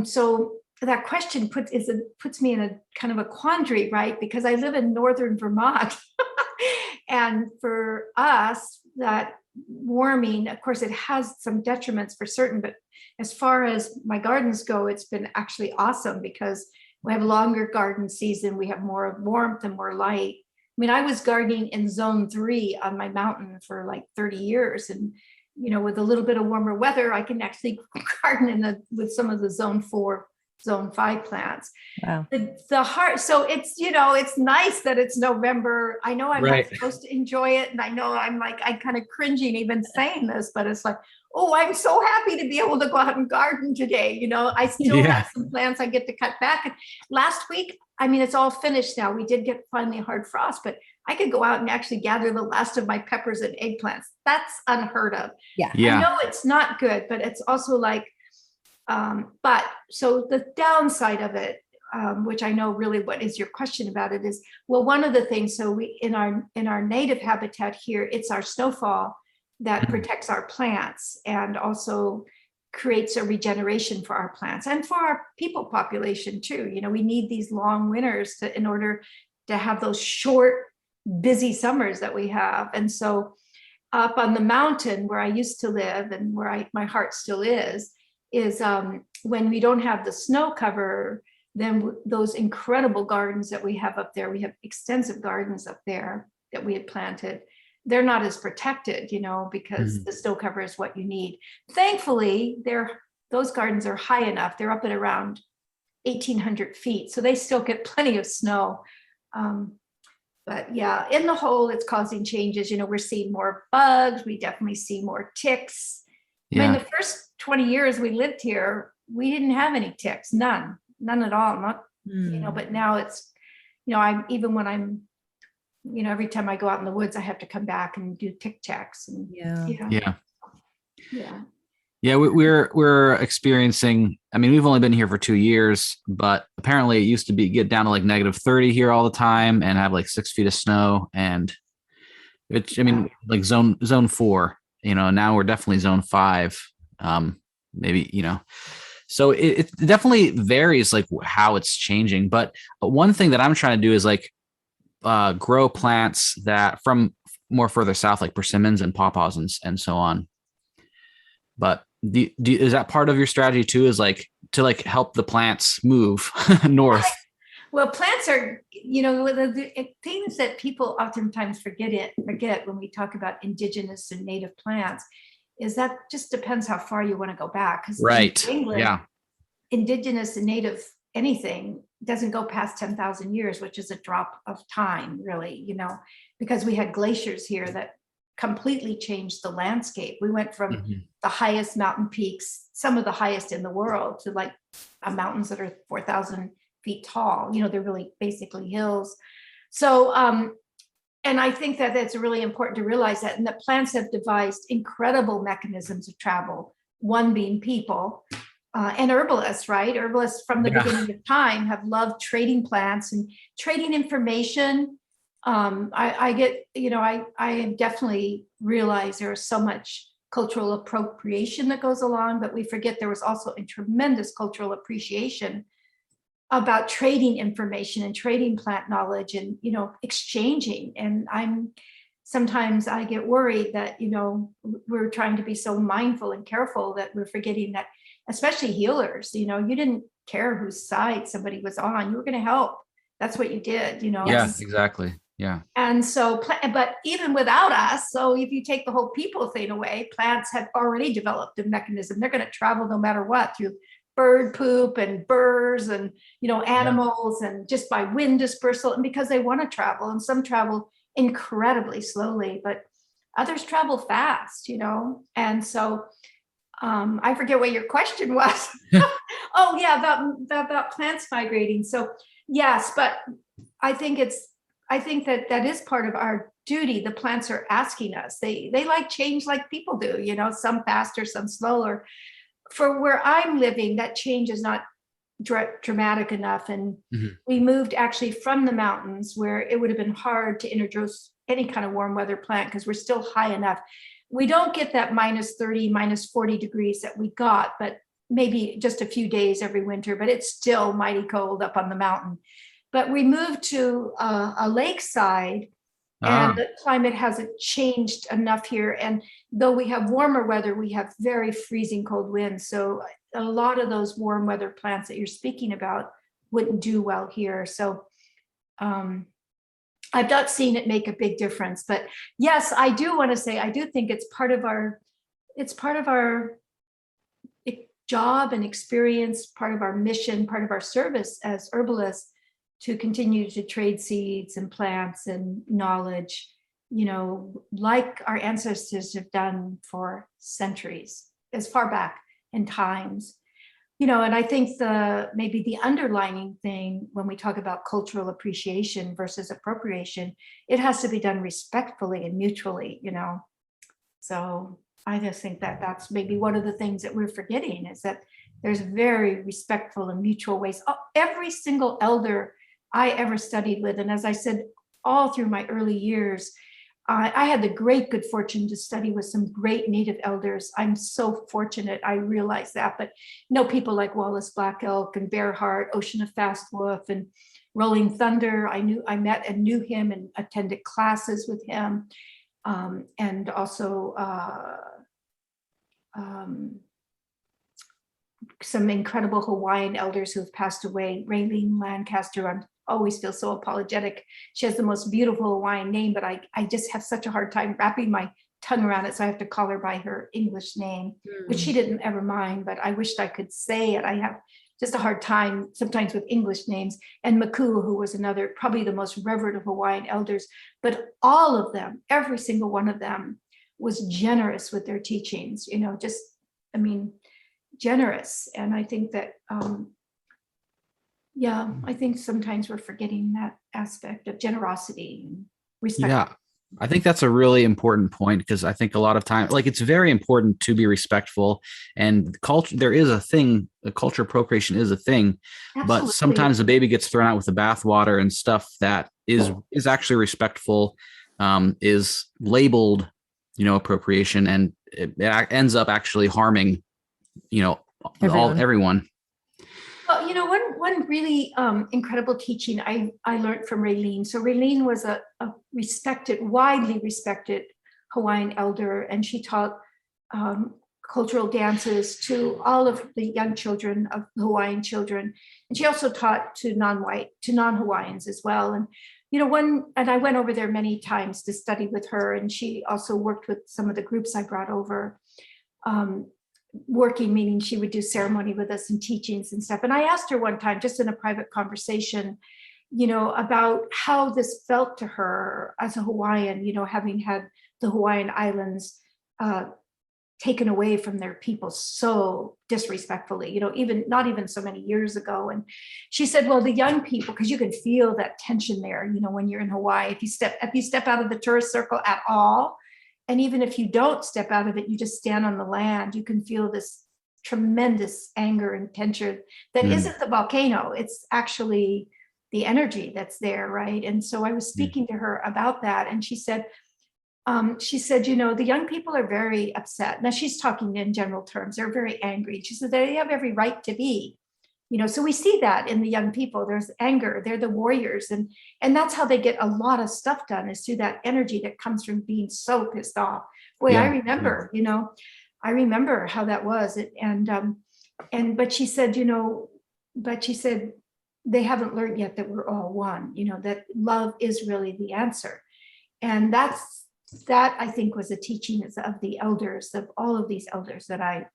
So that question puts me in a kind of a quandary, right? Because I live in northern Vermont. And for us, that warming, of course, it has some detriments for certain, but as far as my gardens go, it's been actually awesome because we have a longer garden season. We have more warmth and more light. I mean, I was gardening in zone 3 on my mountain for like 30 years. And, with a little bit of warmer weather, I can actually garden with some of the zone 4, zone 5 plants. Wow. So it's, it's nice that it's November. I know I'm not supposed to enjoy it. And I know I'm kind of cringing even saying this, but it's like, oh, I'm so happy to be able to go out and garden today. I still have some plants I get to cut back. And last week, I mean, it's all finished now. We did get finally a hard frost, but I could go out and actually gather the last of my peppers and eggplants. That's unheard of. Yeah. I know it's not good, but it's also like, so the downside of it, which I know really what is your question about it is, well, one of the things, so we, in our native habitat here, it's our snowfall that protects our plants and also creates a regeneration for our plants and for our people population too. We need these long winters in order to have those short, busy summers that we have. And so up on the mountain where I used to live and where my heart still is when we don't have the snow cover, then those incredible gardens that we have up there, we have extensive gardens up there that we had planted. They're not as protected, because the snow cover is what you need. Thankfully, those gardens are high enough. They're up at around 1,800 feet. So they still get plenty of snow. But yeah, in the whole, it's causing changes. We're seeing more bugs. We definitely see more ticks. I mean, the first 20 years we lived here, we didn't have any ticks, none at all. Not, but now it's, when I'm, every time I go out in the woods, I have to come back and do tick checks. And Yeah. Yeah, we're experiencing, I mean, we've only been here for 2 years, but apparently it used to get down to like -30 here all the time and have like 6 feet of snow. And it's, I mean, like zone 4, now we're definitely zone 5. Maybe, so it definitely varies like how it's changing. But one thing that I'm trying to do is like grow plants that from more further south, like persimmons and pawpaws and so on. But is that part of your strategy too, is like to like help the plants move north? Well, plants are, the things that people oftentimes forget when we talk about indigenous and native plants is that just depends how far you want to go back. Because right. In England, indigenous and native anything doesn't go past 10,000 years, which is a drop of time, really, because we had glaciers here that completely changed the landscape. We went from the highest mountain peaks, some of the highest in the world, to like mountains that are 4,000 feet tall. They're really basically hills. So, and I think that it's really important to realize that, and that plants have devised incredible mechanisms of travel, one being people. And herbalists, right? Herbalists from the beginning of time have loved trading plants and trading information. I definitely realize there is so much cultural appropriation that goes along, but we forget there was also a tremendous cultural appreciation about trading information and trading plant knowledge and, exchanging. And sometimes I get worried that, we're trying to be so mindful and careful that we're forgetting that, especially healers, you didn't care whose side somebody was on, you were going to help. That's what you did, Yeah, exactly. Yeah. And so, but even without us, so if you take the whole people thing away, plants have already developed a mechanism. They're going to travel no matter what, through bird poop and burrs and, animals and just by wind dispersal, and because they want to travel. And some travel incredibly slowly, but others travel fast, And so I forget what your question was. Oh yeah, about plants migrating. So yes, but I think that is part of our duty. The plants are asking us. They like change like people do, some faster, some slower. For where I'm living, that change is not dramatic enough. And we moved actually from the mountains where it would have been hard to introduce any kind of warm weather plant because we're still high enough. We don't get that -30, -40 degrees that we got, but maybe just a few days every winter, but it's still mighty cold up on the mountain. But we moved to a lakeside and the climate hasn't changed enough here. And though we have warmer weather, we have very freezing cold winds. So a lot of those warm weather plants that you're speaking about wouldn't do well here. So I've not seen it make a big difference. But yes, I do want to say, I do think it's part of our job and experience, part of our mission, part of our service as herbalists, to continue to trade seeds and plants and knowledge, like our ancestors have done for centuries, as far back in times. And I think maybe the underlining thing when we talk about cultural appreciation versus appropriation, it has to be done respectfully and mutually, So I just think that that's maybe one of the things that we're forgetting, is that there's very respectful and mutual ways. Every single elder I ever studied with, and as I said, all through my early years, I had the great good fortune to study with some great native elders. I'm so fortunate, I realize that. But people like Wallace Black Elk and Bear Heart, Ocean of Fast Wolf, and Rolling Thunder. I met and knew him and attended classes with him, and also some incredible Hawaiian elders who have passed away. Raylene Lancaster, I always feel so apologetic. She has the most beautiful Hawaiian name, but I just have such a hard time wrapping my tongue around it. So I have to call her by her English name, which she didn't ever mind, but I wished I could say it. I have just a hard time sometimes with English names. And Makua, who was another, probably the most revered of Hawaiian elders, but all of them, every single one of them was generous with their teachings, generous. And I think that, I think sometimes we're forgetting that aspect of generosity and respect. Yeah. I think that's a really important point, because I think a lot of time, like, it's very important to be respectful, and culture, there is a thing, the culture of procreation is a thing, but Absolutely. sometimes the baby gets thrown out with the bathwater, and stuff that is actually respectful, is labeled, appropriation, and it ends up actually harming, everyone. Well, one really incredible teaching I learned from Raylene. So Raylene was a widely respected Hawaiian elder, and she taught cultural dances to all of the young children of Hawaiian children, and she also taught to non-Hawaiians as well. And and I went over there many times to study with her, and she also worked with some of the groups I brought over. Working, meaning she would do ceremony with us and teachings and stuff. And I asked her one time, just in a private conversation, about how this felt to her as a Hawaiian, having had the Hawaiian Islands taken away from their people so disrespectfully, not even so many years ago. And she said, well, the young people, because you can feel that tension there, when you're in Hawaii, if you step out of the tourist circle at all, and even if you don't step out of it, you just stand on the land, you can feel this tremendous anger and tension that isn't the volcano. It's actually the energy that's there, right? And so I was speaking to her about that, and she said, the young people are very upset. Now she's talking in general terms. They're very angry. She said they have every right to be. So we see that in the young people. There's anger. They're the warriors, and that's how they get a lot of stuff done, is through that energy that comes from being so pissed off. Boy, yeah. I remember how that was. But she said, they haven't learned yet that we're all one. That love is really the answer, and that I think was a teaching of the elders, of all of these elders that I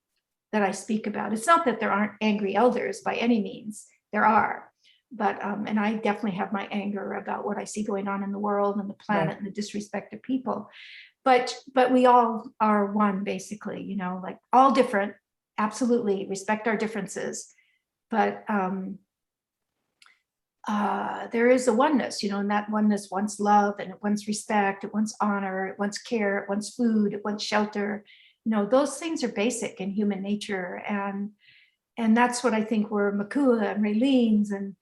speak about. It's not that there aren't angry elders by any means. There are, but and I definitely have my anger about what I see going on in the world and the planet and the disrespect of people. But we all are one, basically. Like all different. Absolutely respect our differences, but there is a oneness, and that oneness wants love, and it wants respect, it wants honor, it wants care, it wants food, it wants shelter. Those things are basic in human nature, and that's what I think were Makua and Raylene's and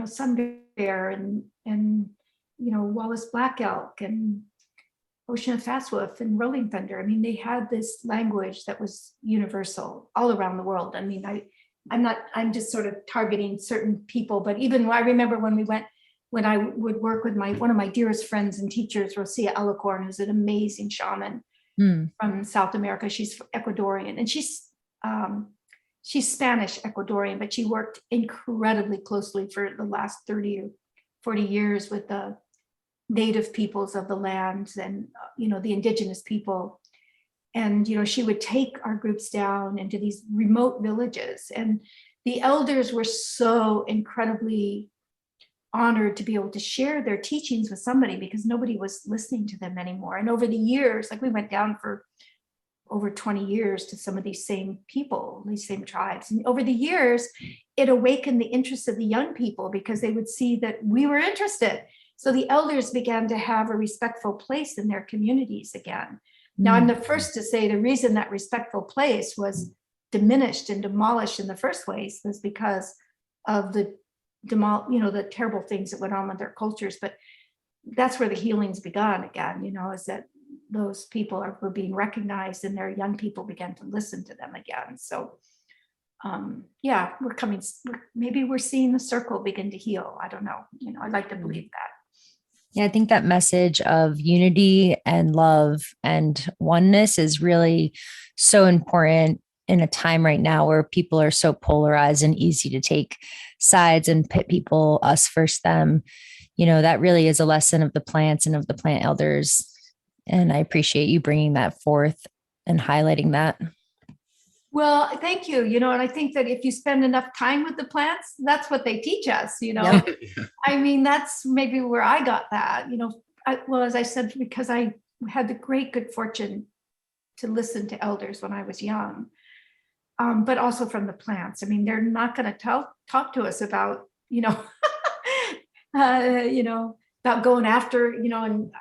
Sun Bear and Wallace Black Elk and Ocean of Fast Wolf and Rolling Thunder. I mean, they had this language that was universal all around the world. I mean, I'm just sort of targeting certain people, but even I remember when I would work with one of my dearest friends and teachers, Rosia Alicorn, who's an amazing shaman from South America. She's Ecuadorian, and she's Spanish Ecuadorian, but she worked incredibly closely for the last 30 or 40 years with the native peoples of the land and, the indigenous people. And, she would take our groups down into these remote villages, and the elders were so incredibly honored to be able to share their teachings with somebody, because nobody was listening to them anymore. And over the years, like we went down for over 20 years to some of these same people, these same tribes. And over the years, it awakened the interest of the young people, because they would see that we were interested. So the elders began to have a respectful place in their communities again. Now, I'm the first to say the reason that respectful place was diminished and demolished in the first place was because of the terrible things that went on with their cultures. But that's where the healing's begun again, is that those people were being recognized, and their young people began to listen to them again. So maybe we're seeing the circle begin to heal. I don't know. I'd like to believe that. Yeah, I think that message of unity and love and oneness is really so important in a time right now where people are so polarized and easy to take sides and pit people, us versus them. That really is a lesson of the plants and of the plant elders. And I appreciate you bringing that forth and highlighting that. Well, thank you. And I think that if you spend enough time with the plants, that's what they teach us, Yep. I mean, that's maybe where I got that, as I said, because I had the great good fortune to listen to elders when I was young. but also from the plants. I mean, they're not going to talk to us about, about going after, and,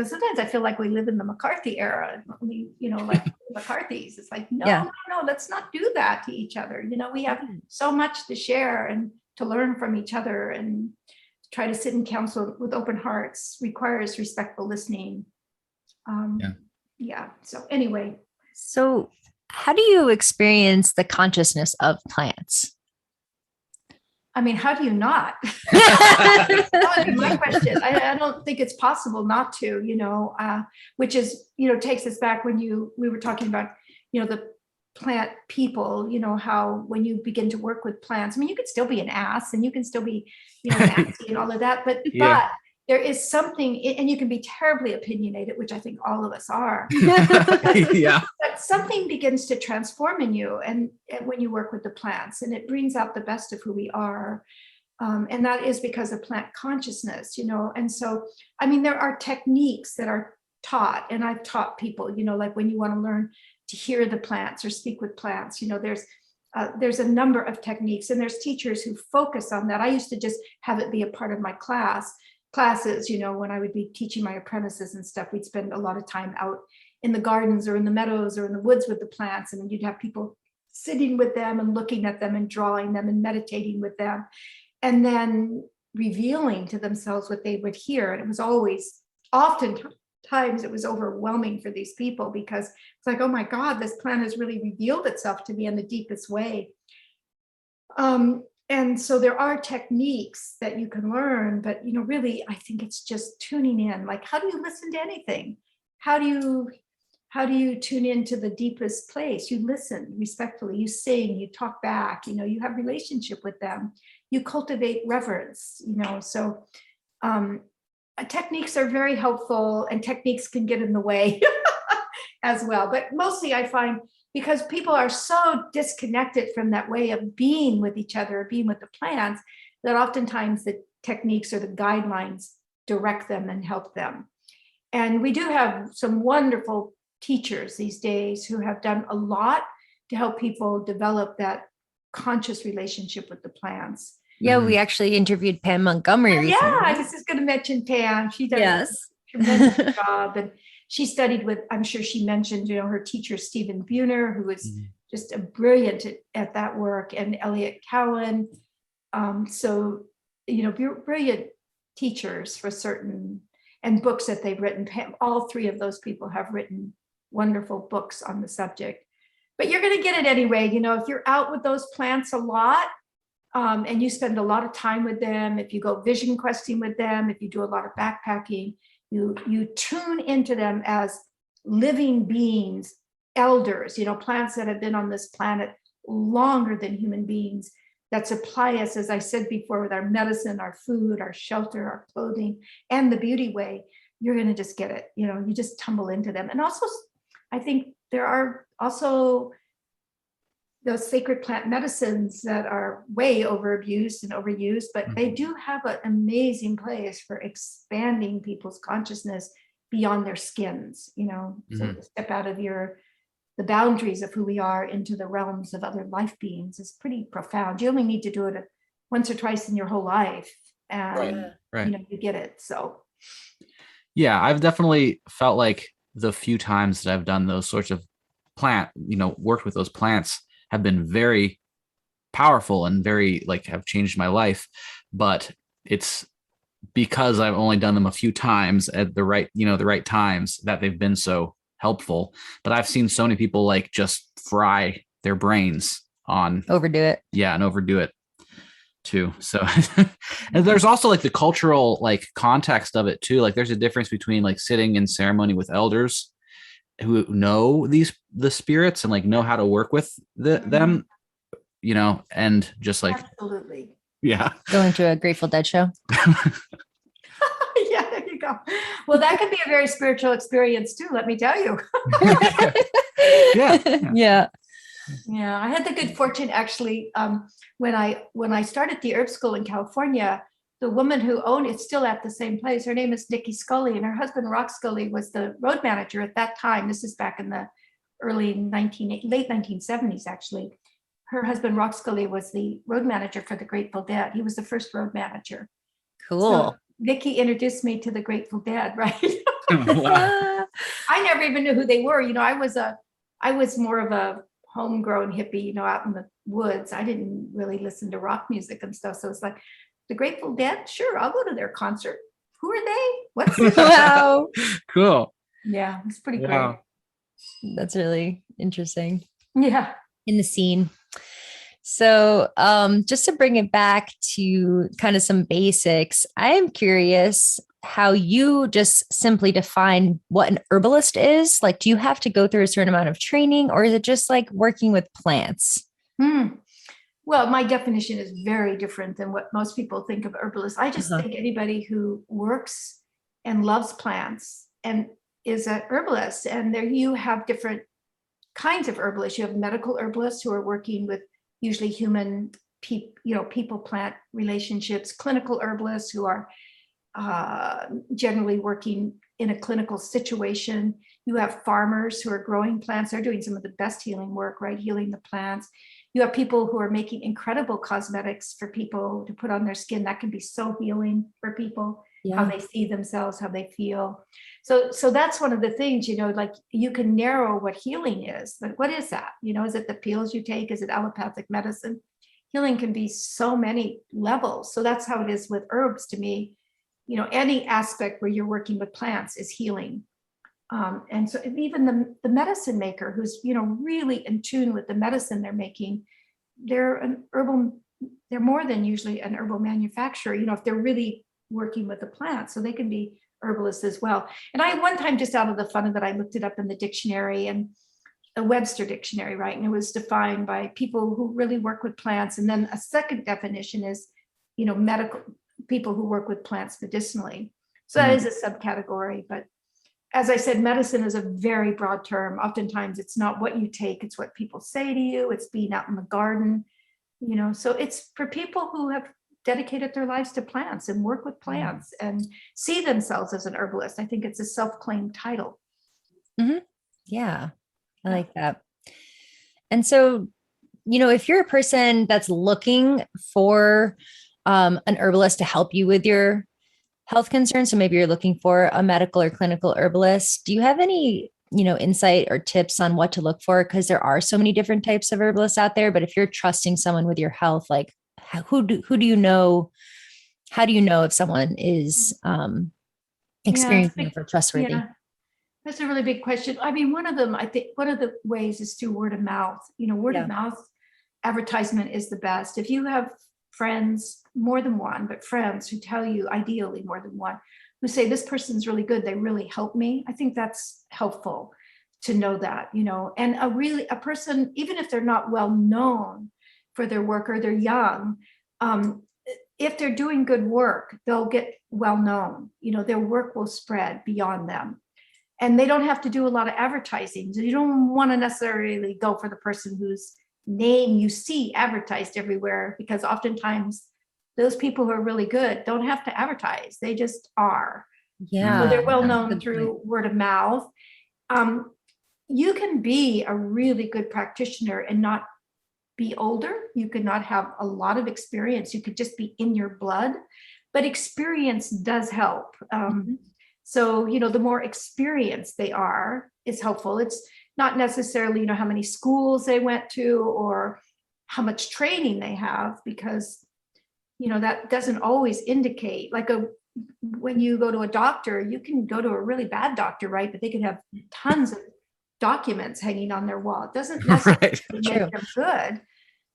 sometimes I feel like we live in the McCarthy era. Like McCarthy's. It's like, no, let's not do that to each other. We have so much to share and to learn from each other, and try to sit in council with open hearts requires respectful listening. So anyway. So how do you experience the consciousness of plants? I mean, how do you not? That would be my question. I don't think it's possible not to, which is, takes us back when we were talking about, the plant people, how when you begin to work with plants, I mean, you can still be an ass and you can still be, nasty and all of that, but there is something, and you can be terribly opinionated, which I think all of us are. But something begins to transform in you, and when you work with the plants, and it brings out the best of who we are. And that is because of plant consciousness, And so, I mean, there are techniques that are taught, and I've taught people, like when you want to learn to hear the plants or speak with plants, there's a number of techniques, and there's teachers who focus on that. I used to just have it be a part of my classes, when I would be teaching my apprentices and stuff. We'd spend a lot of time out in the gardens or in the meadows or in the woods with the plants, and you'd have people sitting with them and looking at them and drawing them and meditating with them, and then revealing to themselves what they would hear. And it was oftentimes it was overwhelming for these people, because it's like, oh my God, this plant has really revealed itself to me in the deepest way. And so there are techniques that you can learn, but, really, I think it's just tuning in. Like, how do you listen to anything? How do you tune into the deepest place? You listen respectfully, you sing, you talk back, you have relationship with them, you cultivate reverence, so techniques are very helpful, and techniques can get in the way as well. But mostly I find, because people are so disconnected from that way of being with each other, being with the plants, that oftentimes the techniques or the guidelines direct them and help them. And we do have some wonderful teachers these days who have done a lot to help people develop that conscious relationship with the plants. Yeah, we actually interviewed Pam Montgomery recently. Yeah, I was just going to mention Pam. She does a tremendous job. And she studied with, I'm sure she mentioned, her teacher, Stephen Buhner, who was just a brilliant at that work, and Elliot Cowan. So, brilliant teachers for certain, and books that they've written. All three of those people have written wonderful books on the subject. But you're going to get it anyway. If you're out with those plants a lot, and you spend a lot of time with them, if you go vision questing with them, if you do a lot of backpacking, you tune into them as living beings, elders, plants that have been on this planet longer than human beings, that supply us, as I said before, with our medicine, our food, our shelter, our clothing, and the beauty way. You're going to just get it. You just tumble into them. And also, I think there are also those sacred plant medicines that are way overabused and overused, but they do have an amazing place for expanding people's consciousness beyond their skins, so to step out of the boundaries of who we are into the realms of other life beings is pretty profound. You only need to do it once or twice in your whole life, and you get it. So yeah, I've definitely felt like the few times that I've done those sorts of worked with those plants have been very powerful and very have changed my life. But it's because I've only done them a few times at the right times that they've been so helpful. But I've seen so many people just fry their brains on overdo it. Yeah, and overdo it too. So and there's also the cultural context of it too. There's a difference between sitting in ceremony with elders who know the spirits and know how to work with them, and just absolutely, going to a Grateful Dead show. Yeah, there you go. Well, that can be a very spiritual experience too, let me tell you. Yeah. I had the good fortune actually, when I started the herb school in California, the woman who owned it's still at the same place. Her name is Nikki Scully, and her husband Rock Scully was the road manager at that time. This is back in the late 1970s actually. her husband, Roxcully, was the road manager for the Grateful Dead. He was the first road manager. Cool. So Vicki introduced me to the Grateful Dead, right? Wow. I never even knew who they were. I was more of a homegrown hippie, out in the woods. I didn't really listen to rock music and stuff. So it's like the Grateful Dead. Sure, I'll go to their concert. Who are they? What's this? Wow. Cool. Yeah, it's pretty Wow. That's really interesting. great. Yeah. In the scene. So just to bring it back to kind of some basics, I am curious how you just simply define what an herbalist is. Like, do you have to go through a certain amount of training, or is it just like working with plants? Well, my definition is very different than what most people think of herbalist. I just think anybody who works and loves plants and is a herbalist. And there you have different kinds of herbalists. You have medical herbalists who are working with usually human people plant relationships, clinical herbalists who are generally working in a clinical situation. You have farmers who are growing plants. They're doing some of the best healing work, right? Healing the plants. You have people who are making incredible cosmetics for people to put on their skin. That can be so healing for people, how they see themselves, how they feel. So that's one of the things, like you can narrow what healing is, but what is that? Is it the pills you take? Is it allopathic medicine? Healing can be so many levels. So that's how it is with herbs to me. Any aspect where you're working with plants is healing. And so even the medicine maker who's, really in tune with the medicine they're making, they're more than usually an herbal manufacturer, if they're really working with the plant. So they can be herbalists as well. And I one time, just out of the fun of it, I looked it up in the dictionary, and a Webster dictionary, right? And it was defined by people who really work with plants. And then a second definition is, medical people who work with plants medicinally. So that is a subcategory. But as I said, medicine is a very broad term. Oftentimes it's not what you take, it's what people say to you. It's being out in the garden, so it's for people who have dedicated their lives to plants and work with plants and see themselves as an herbalist. I think it's a self-claimed title. Yeah, I like that. And so, if you're a person that's looking for an herbalist to help you with your health concerns, so maybe you're looking for a medical or clinical herbalist, do you have any, insight or tips on what to look for? Because there are so many different types of herbalists out there. But if you're trusting someone with your health, like who do you know? How do you know if someone is experiencing or trustworthy? Yeah. That's a really big question. I mean, I think one of the ways is through word of mouth. Word of mouth advertisement is the best. If you have friends, more than one, but friends who tell you, ideally more than one, who say this person's really good, they really help me, I think that's helpful to know that, and a person, even if they're not well known for their work or they're young, if they're doing good work, they'll get well known. Their work will spread beyond them. And they don't have to do a lot of advertising. So you don't want to necessarily go for the person whose name you see advertised everywhere, because oftentimes those people who are really good don't have to advertise. They just are. Yeah. So they're well known through word of mouth. You can be a really good practitioner and not be older. You could not have a lot of experience. You could just be in your blood, but experience does help. So, the more experienced they are is helpful. It's not necessarily, how many schools they went to or how much training they have, because, that doesn't always indicate, like when you go to a doctor, you can go to a really bad doctor, right? But they could have tons of documents hanging on their wall. It doesn't necessarily make them good.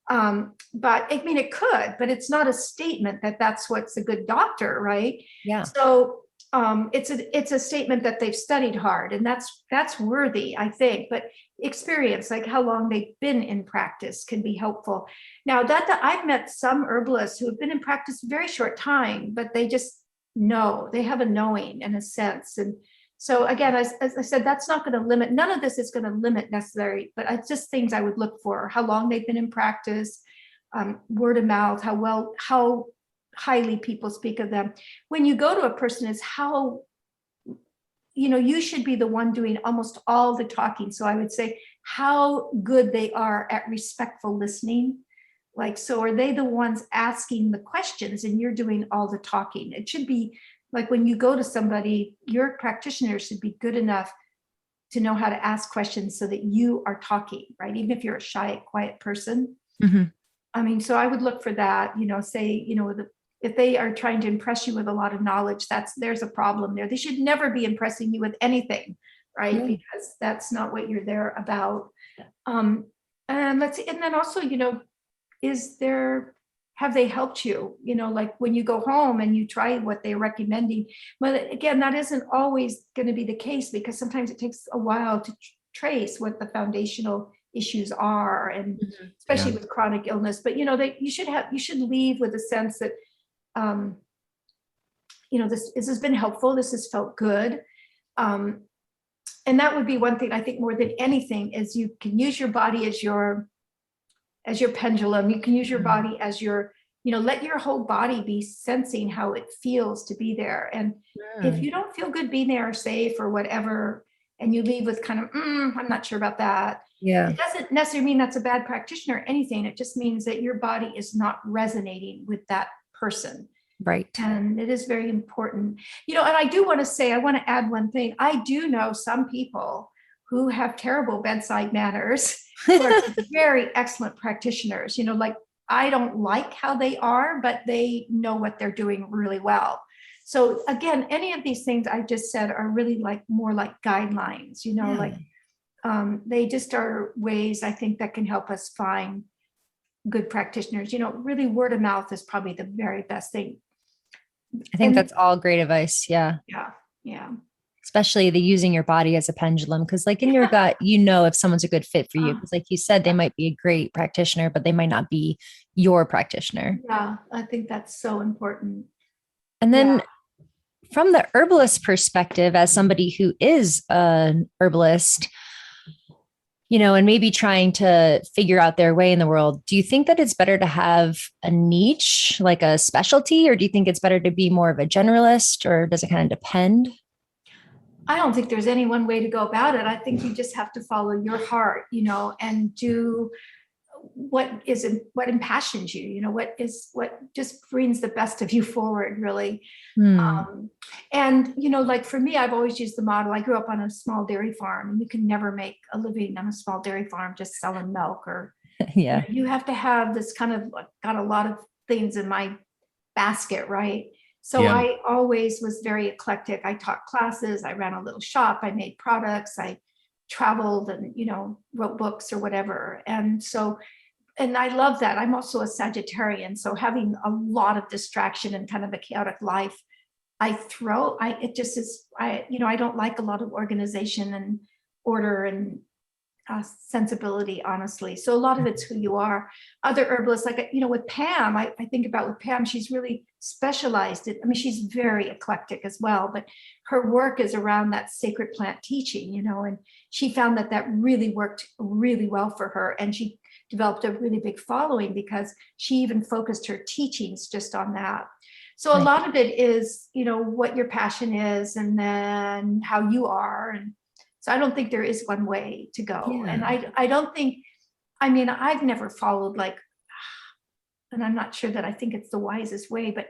But I mean, it could, but it's not a statement that that's what's a good doctor, right? Yeah. So it's a statement that they've studied hard, and that's worthy, I think. But experience, like how long they've been in practice, can be helpful. Now that I've met some herbalists who have been in practice a very short time, but they just know, they have a knowing and a sense. And so again, as I said, that's not going to limit, none of this is going to limit necessarily, but it's just things I would look for: how long they've been in practice, word of mouth, how highly people speak of them. When you go to a person, is how, you should be the one doing almost all the talking. So I would say, how good they are at respectful listening. Like, so are they the ones asking the questions and you're doing all the talking? It should be like when you go to somebody, your practitioner should be good enough to know how to ask questions so that you are talking, right? Even if you're a shy, quiet person. Mm-hmm. I mean, so I would look for that, say, if they are trying to impress you with a lot of knowledge, there's a problem there. They should never be impressing you with anything, right? Yeah. Because that's not what you're there about. And then also, have they helped you? Like when you go home and you try what they're recommending. But again, that isn't always going to be the case because sometimes it takes a while to trace what the foundational issues are, and especially with chronic illness. But you should leave with a sense that this has been helpful. This has felt good. And that would be one thing I think more than anything is you can use your body as your pendulum. You can use your body as your, let your whole body be sensing how it feels to be there. And if you don't feel good being there or safe or whatever, and you leave with kind of, I'm not sure about that. Yeah. It doesn't necessarily mean that's a bad practitioner or anything. It just means that your body is not resonating with that person. Right. And it is very important, and I do want to say, I want to add one thing. I do know some people who have terrible bedside manners, who are very excellent practitioners, like I don't like how they are, but they know what they're doing really well. So again, any of these things I just said are really more like guidelines, they just are ways I think that can help us find good practitioners. Really word of mouth is probably the very best thing. I think that's all great advice. Yeah. Yeah. Especially the using your body as a pendulum. Because like in your gut, if someone's a good fit for you. Because like you said, they might be a great practitioner, but they might not be your practitioner. Yeah, I think that's so important. And then from the herbalist perspective, as somebody who is an herbalist, and maybe trying to figure out their way in the world, do you think that it's better to have a niche, like a specialty, or do you think it's better to be more of a generalist, or does it kind of depend? I don't think there's any one way to go about it. I think you just have to follow your heart, and do what impassions you, what just brings the best of you forward, really. And like for me, I've always used the model. I grew up on a small dairy farm, and you can never make a living on a small dairy farm just selling milk, or you have to have this kind of got a lot of things in my basket, right? So I always was very eclectic. I taught classes, I ran a little shop, I made products, I traveled and, wrote books or whatever. And I love that. I'm also a Sagittarian. So having a lot of distraction and kind of a chaotic life, I don't like a lot of organization and order and sensibility, honestly. So a lot of it's who you are. Other herbalists, like, with Pam, I think about with Pam, she's really specialized. She's very eclectic as well, but her work is around that sacred plant teaching, and she found that really worked really well for her. And she developed a really big following because she even focused her teachings just on that. So a lot of it is, what your passion is, and then how you are. And so I don't think there is one way to go. And I don't think, I've never followed and I'm not sure that I think it's the wisest way, but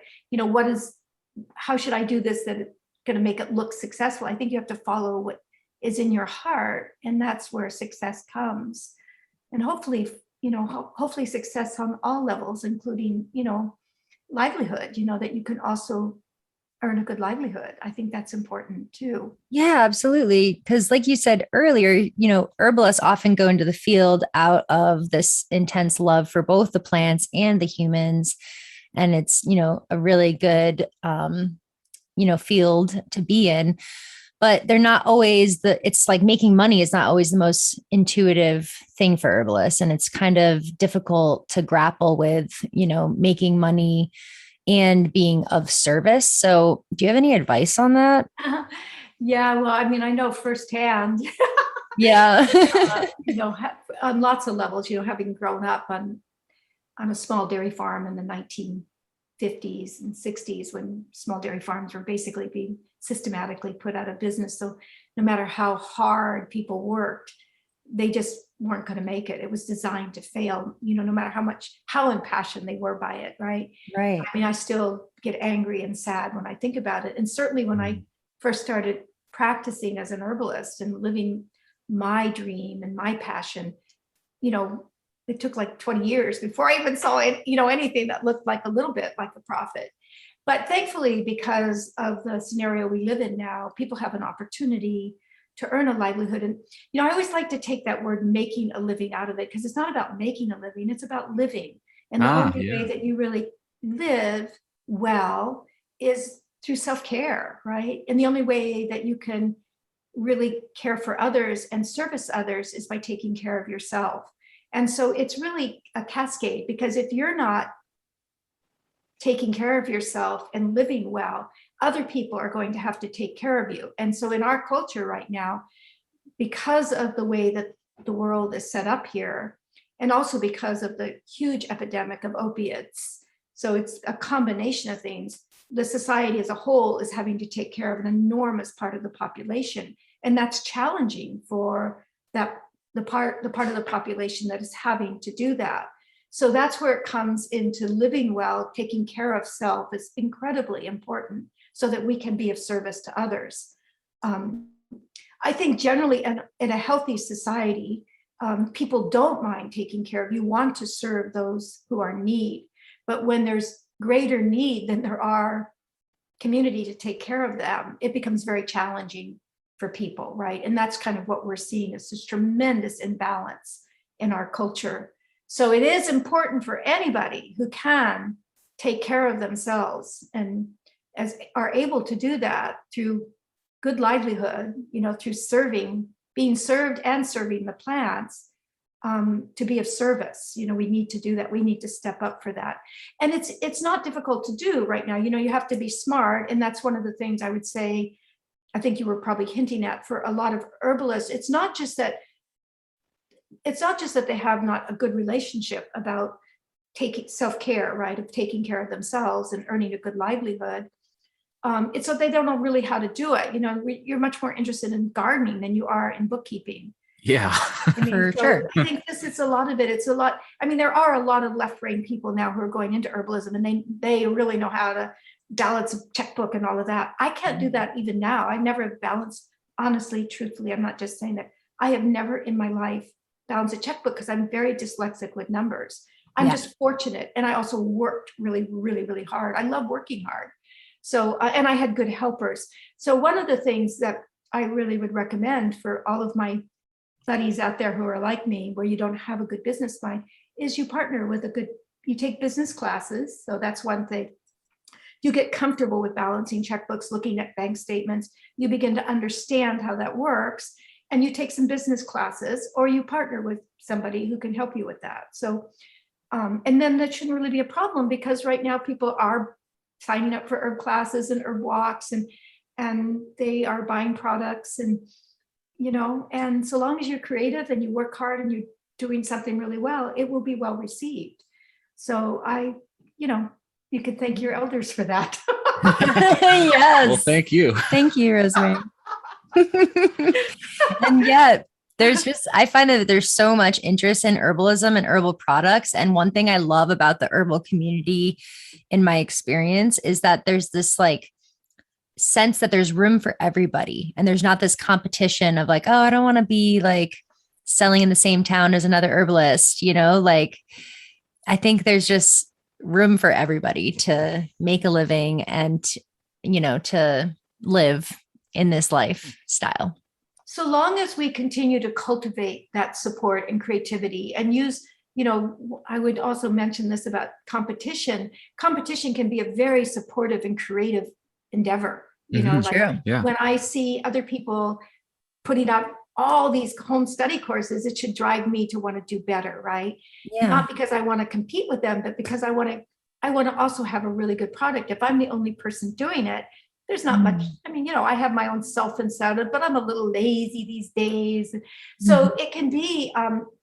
how should I do this that it's going to make it look successful? I think you have to follow what is in your heart, and that's where success comes. And hopefully success on all levels, including, livelihood, that you can also earn a good livelihood. I think that's important too. Yeah, absolutely. Because like you said earlier, herbalists often go into the field out of this intense love for both the plants and the humans. And it's, a really good, field to be in. But they're not always it's like making money is not always the most intuitive thing for herbalists. And it's kind of difficult to grapple with, making money and being of service. So do you have any advice on that? Yeah, well, I know firsthand. Yeah. On lots of levels, having grown up on a small dairy farm in the 1950s and 60s, when small dairy farms were basically being systematically put out of business. So no matter how hard people worked, they just weren't going to make it. It was designed to fail, no matter how impassioned they were by it. Right. Right. I mean, I still get angry and sad when I think about it. And certainly when I first started practicing as an herbalist and living my dream and my passion, it took like 20 years before I even saw it, anything that looked like a little bit like a profit. But thankfully, because of the scenario we live in now, people have an opportunity to earn a livelihood. And, I always like to take that word making a living out of it, because it's not about making a living, it's about living. And the only way that you really live well is through self-care, right? And the only way that you can really care for others and service others is by taking care of yourself. And so it's really a cascade, because if you're not taking care of yourself and living well, other people are going to have to take care of you. And so in our culture right now, because of the way that the world is set up here, and also because of the huge epidemic of opiates, so it's a combination of things, the society as a whole is having to take care of an enormous part of the population. And that's challenging for the part of the population that is having to do that. So that's where it comes into living well. Taking care of self is incredibly important so that we can be of service to others. I think generally in a healthy society, people don't mind taking care of you, want to serve those who are in need. But when there's greater need than there are community to take care of them, it becomes very challenging for people, right? And that's kind of what we're seeing, is this tremendous imbalance in our culture. So it is important for anybody who can take care of themselves and are able to do that through good livelihood, through being served and serving the plants, to be of service. We need to do that. We need to step up for that. And it's not difficult to do right now. You have to be smart. And that's one of the things I would say, I think you were probably hinting at, for a lot of herbalists. It's not just that they have not a good relationship about taking self-care, right? Of taking care of themselves and earning a good livelihood. It's that they don't know really how to do it. You're much more interested in gardening than you are in bookkeeping. Yeah. For sure. I think it's a lot of it. It's a lot. I mean, there are a lot of left-brain people now who are going into herbalism, and they really know how to balance a checkbook and all of that. I can't do that even now. I never balanced, honestly, truthfully, I'm not just saying that. I have never in my life balanced a checkbook because I'm very dyslexic with numbers. I'm just fortunate. And I also worked really, really, really hard. I love working hard. So, and I had good helpers. So one of the things that I really would recommend for all of my buddies out there who are like me, where you don't have a good business mind, is you partner with you take business classes. So that's one thing. You get comfortable with balancing checkbooks, looking at bank statements. You begin to understand how that works, and you take some business classes, or you partner with somebody who can help you with that. So, and then that shouldn't really be a problem, because right now people are signing up for herb classes and herb walks, and they are buying products, and and so long as you're creative and you work hard and you're doing something really well, it will be well received. So you could thank your elders for that. Yes. Well, thank you. Thank you, Rosemary. And yet, I find that there's so much interest in herbalism and herbal products. And one thing I love about the herbal community, in my experience, is that there's this sense that there's room for everybody. And there's not this competition of oh, I don't want to be selling in the same town as another herbalist, I think there's just room for everybody to make a living and, to live in this lifestyle. So long as we continue to cultivate that support and creativity and use, I would also mention this about competition. Competition can be a very supportive and creative endeavor. True. Yeah. When I see other people putting out all these home study courses, it should drive me to want to do better, right? Yeah. Not because I want to compete with them, but because I want to also have a really good product. If I'm the only person doing it, there's not much. I mean, I have my own self-incentive, but I'm a little lazy these days. So it can be,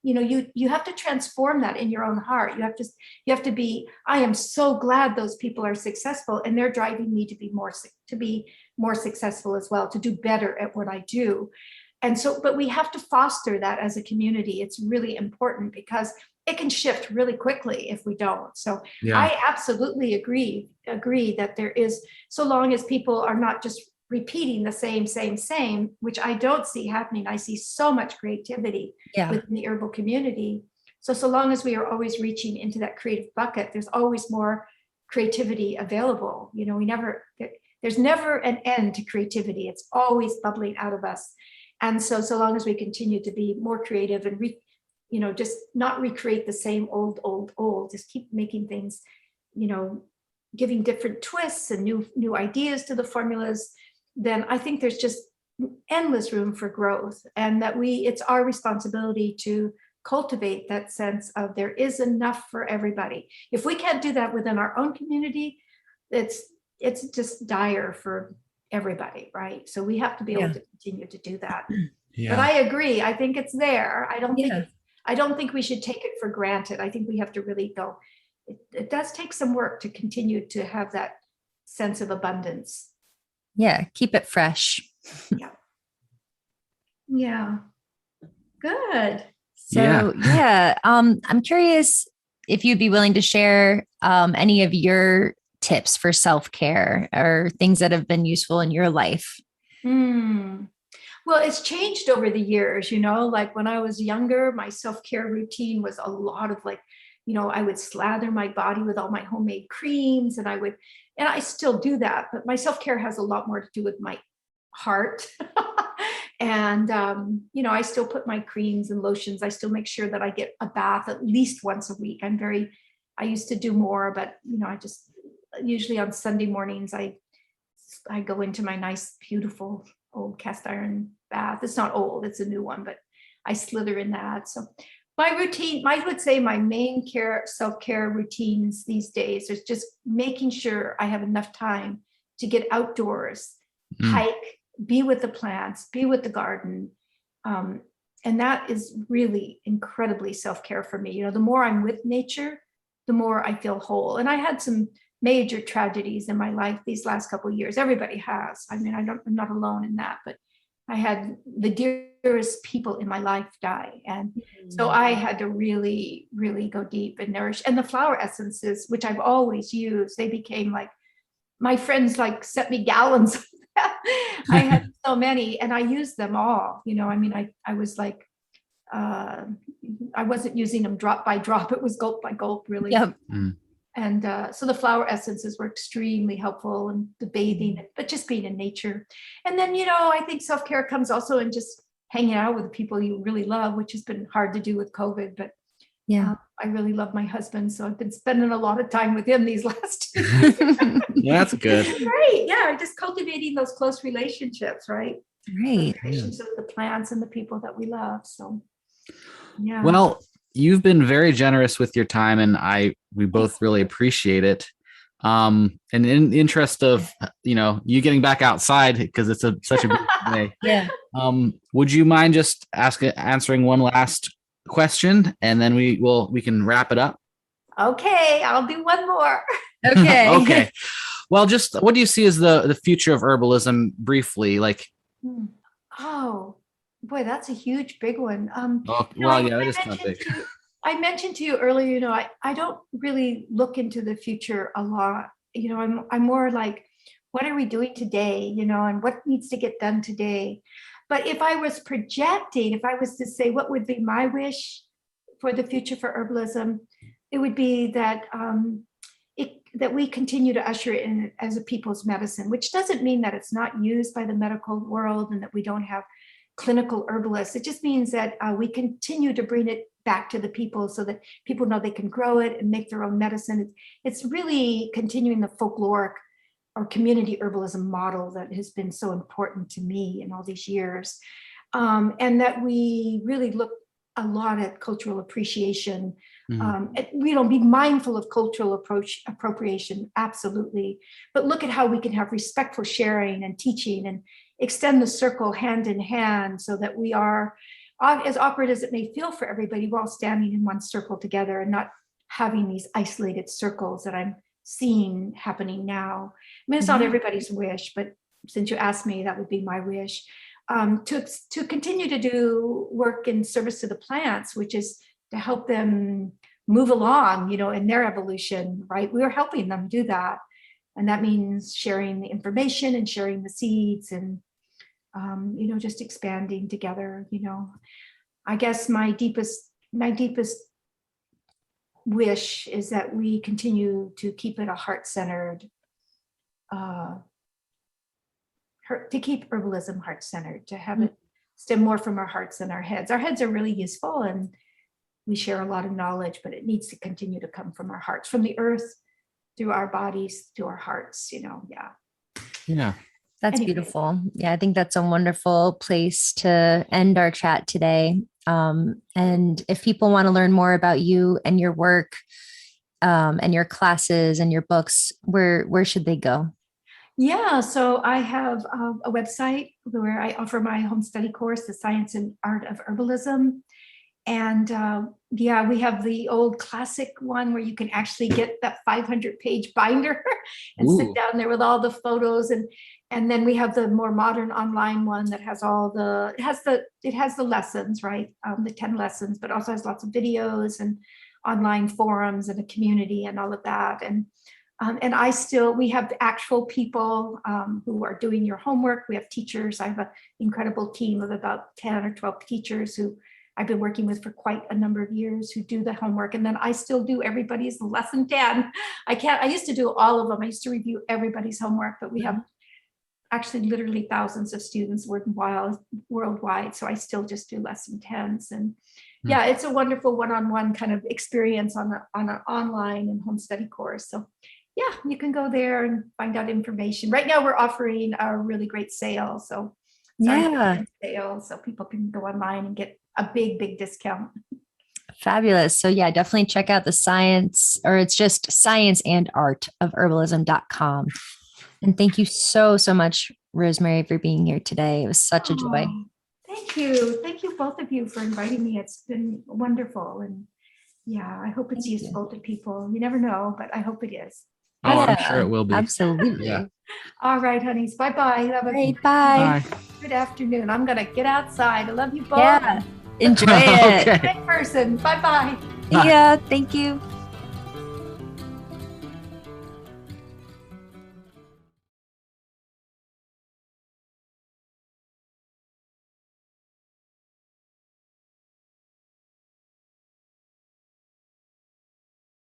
you have to transform that in your own heart. You have to be, I am so glad those people are successful, and they're driving me to be more successful as well, to do better at what I do. And so, but we have to foster that as a community. It's really important because it can shift really quickly if we don't. So Yeah. I absolutely agree that there is, so long as people are not just repeating the same, which I don't see happening. I see so much creativity within the herbal community. So long as we are always reaching into that creative bucket, there's always more creativity available. You know, there's never an end to creativity. It's always bubbling out of us. And so long as we continue to be more creative and just not recreate the same old, just keep making things, giving different twists and new ideas to the formulas, then I think there's just endless room for growth, and that it's our responsibility to cultivate that sense of there is enough for everybody. If we can't do that within our own community, it's just dire for everybody, right? So we have to be able to continue to do that. But I agree. I think it's there. I don't think we should take it for granted. I think we have to really go. It does take some work to continue to have that sense of abundance. Yeah, keep it fresh. Yeah. Good. So I'm curious if you'd be willing to share any of your tips for self-care or things that have been useful in your life. Well, it's changed over the years, like when I was younger, my self-care routine was a lot of I would slather my body with all my homemade creams, and I still do that, but my self-care has a lot more to do with my heart. And, I still put my creams and lotions. I still make sure that I get a bath at least once a week. I used to do more, but, I just usually on Sunday mornings, I go into my nice, beautiful old cast iron bath. It's not old, it's a new one, but I slither in that. So my routine, I would say my main self-care routines these days is just making sure I have enough time to get outdoors, hike, be with the plants, be with the garden. And that is really incredibly self-care for me. The more I'm with nature, the more I feel whole. And I had some major tragedies in my life these last couple of years. Everybody has. I mean, I'm not alone in that, but I had the dearest people in my life die. And so I had to really, really go deep and nourish. And the flower essences, which I've always used, they became like, my friends sent me gallons of that. I had so many, and I used them all. I was I wasn't using them drop by drop. It was gulp by gulp, really. Yep. And so the flower essences were extremely helpful, and the bathing, but just being in nature. And then, I think self-care comes also in just hanging out with people you really love, which has been hard to do with COVID, but I really love my husband. So I've been spending a lot of time with him these last 2 years. That's good. Right. Yeah. Just cultivating those close relationships, right? Right. Relationships with the plants and the people that we love. So, yeah. Well, you've been very generous with your time, and we both really appreciate it. And in the interest of, you getting back outside, because it's such a big day. Yeah. Would you mind just answering one last question, and then we can wrap it up? Okay, I'll do one more. Okay. Okay. Well, just what do you see as the future of herbalism briefly? Oh boy, that's a huge, big one. It is kind of big. I mentioned to you earlier, I don't really look into the future a lot. I'm more like, what are we doing today? And what needs to get done today? But if I was projecting, if I was to say what would be my wish for the future for herbalism, it would be that that we continue to usher it in as a people's medicine, which doesn't mean that it's not used by the medical world and that we don't have clinical herbalists. It just means that we continue to bring it back to the people so that people know they can grow it and make their own medicine. It's really continuing the folkloric or community herbalism model that has been so important to me in all these years. And that we really look a lot at cultural appreciation. Be mindful of cultural appropriation, absolutely. But look at how we can have respectful sharing and teaching and extend the circle hand in hand so that we are, as awkward as it may feel for everybody, we're all standing in one circle together and not having these isolated circles that I'm seeing happening now. I mean, it's not everybody's wish, but since you asked me, that would be my wish. to continue to do work in service to the plants, which is to help them move along, in their evolution, right? We are helping them do that. And that means sharing the information and sharing the seeds and, just expanding together, I guess my deepest wish is that we continue to keep it a heart-centered, to keep herbalism heart-centered, to have it stem more from our hearts than our heads. Our heads are really useful and we share a lot of knowledge, but it needs to continue to come from our hearts, from the earth, through our bodies, to our hearts, Yeah. That's beautiful. Yeah, I think that's a wonderful place to end our chat today. And if people want to learn more about you and your work, and your classes and your books, where should they go? Yeah, so I have a website where I offer my home study course, The Science and Art of Herbalism. And we have the old classic one where you can actually get that 500-page binder and sit down there with all the photos. And then we have the more modern online one that has it has the lessons, right? The 10 lessons, but also has lots of videos and online forums and a community and all of that. And we have actual people who are doing your homework. We have teachers. I have an incredible team of about 10 or 12 teachers who I've been working with for quite a number of years, who do the homework. And then I still do everybody's lesson 10. I used to do all of them. I used to review everybody's homework, but we have actually literally thousands of students worldwide. So I still just do lesson 10s. And it's a wonderful one-on-one kind of experience on an online and home study course. So you can go there and find out information. Right now we're offering a really great sale. So sale, so people can go online and get a big discount. Fabulous. So definitely check out the science, or it's just science and art of herbalism.com. And thank you so much, Rosemary, for being here today. It was such a joy. Thank you. Thank you both of you for inviting me. It's been wonderful. And I hope it's useful to people. You never know, but I hope it is. Oh, I'm sure it will be. Absolutely. Yeah. All right, honeys. Bye-bye. Have a great bye. Good afternoon. I'm going to get outside. I love you both. Yeah. Enjoy it. In person. Bye-bye. Yeah. Thank you.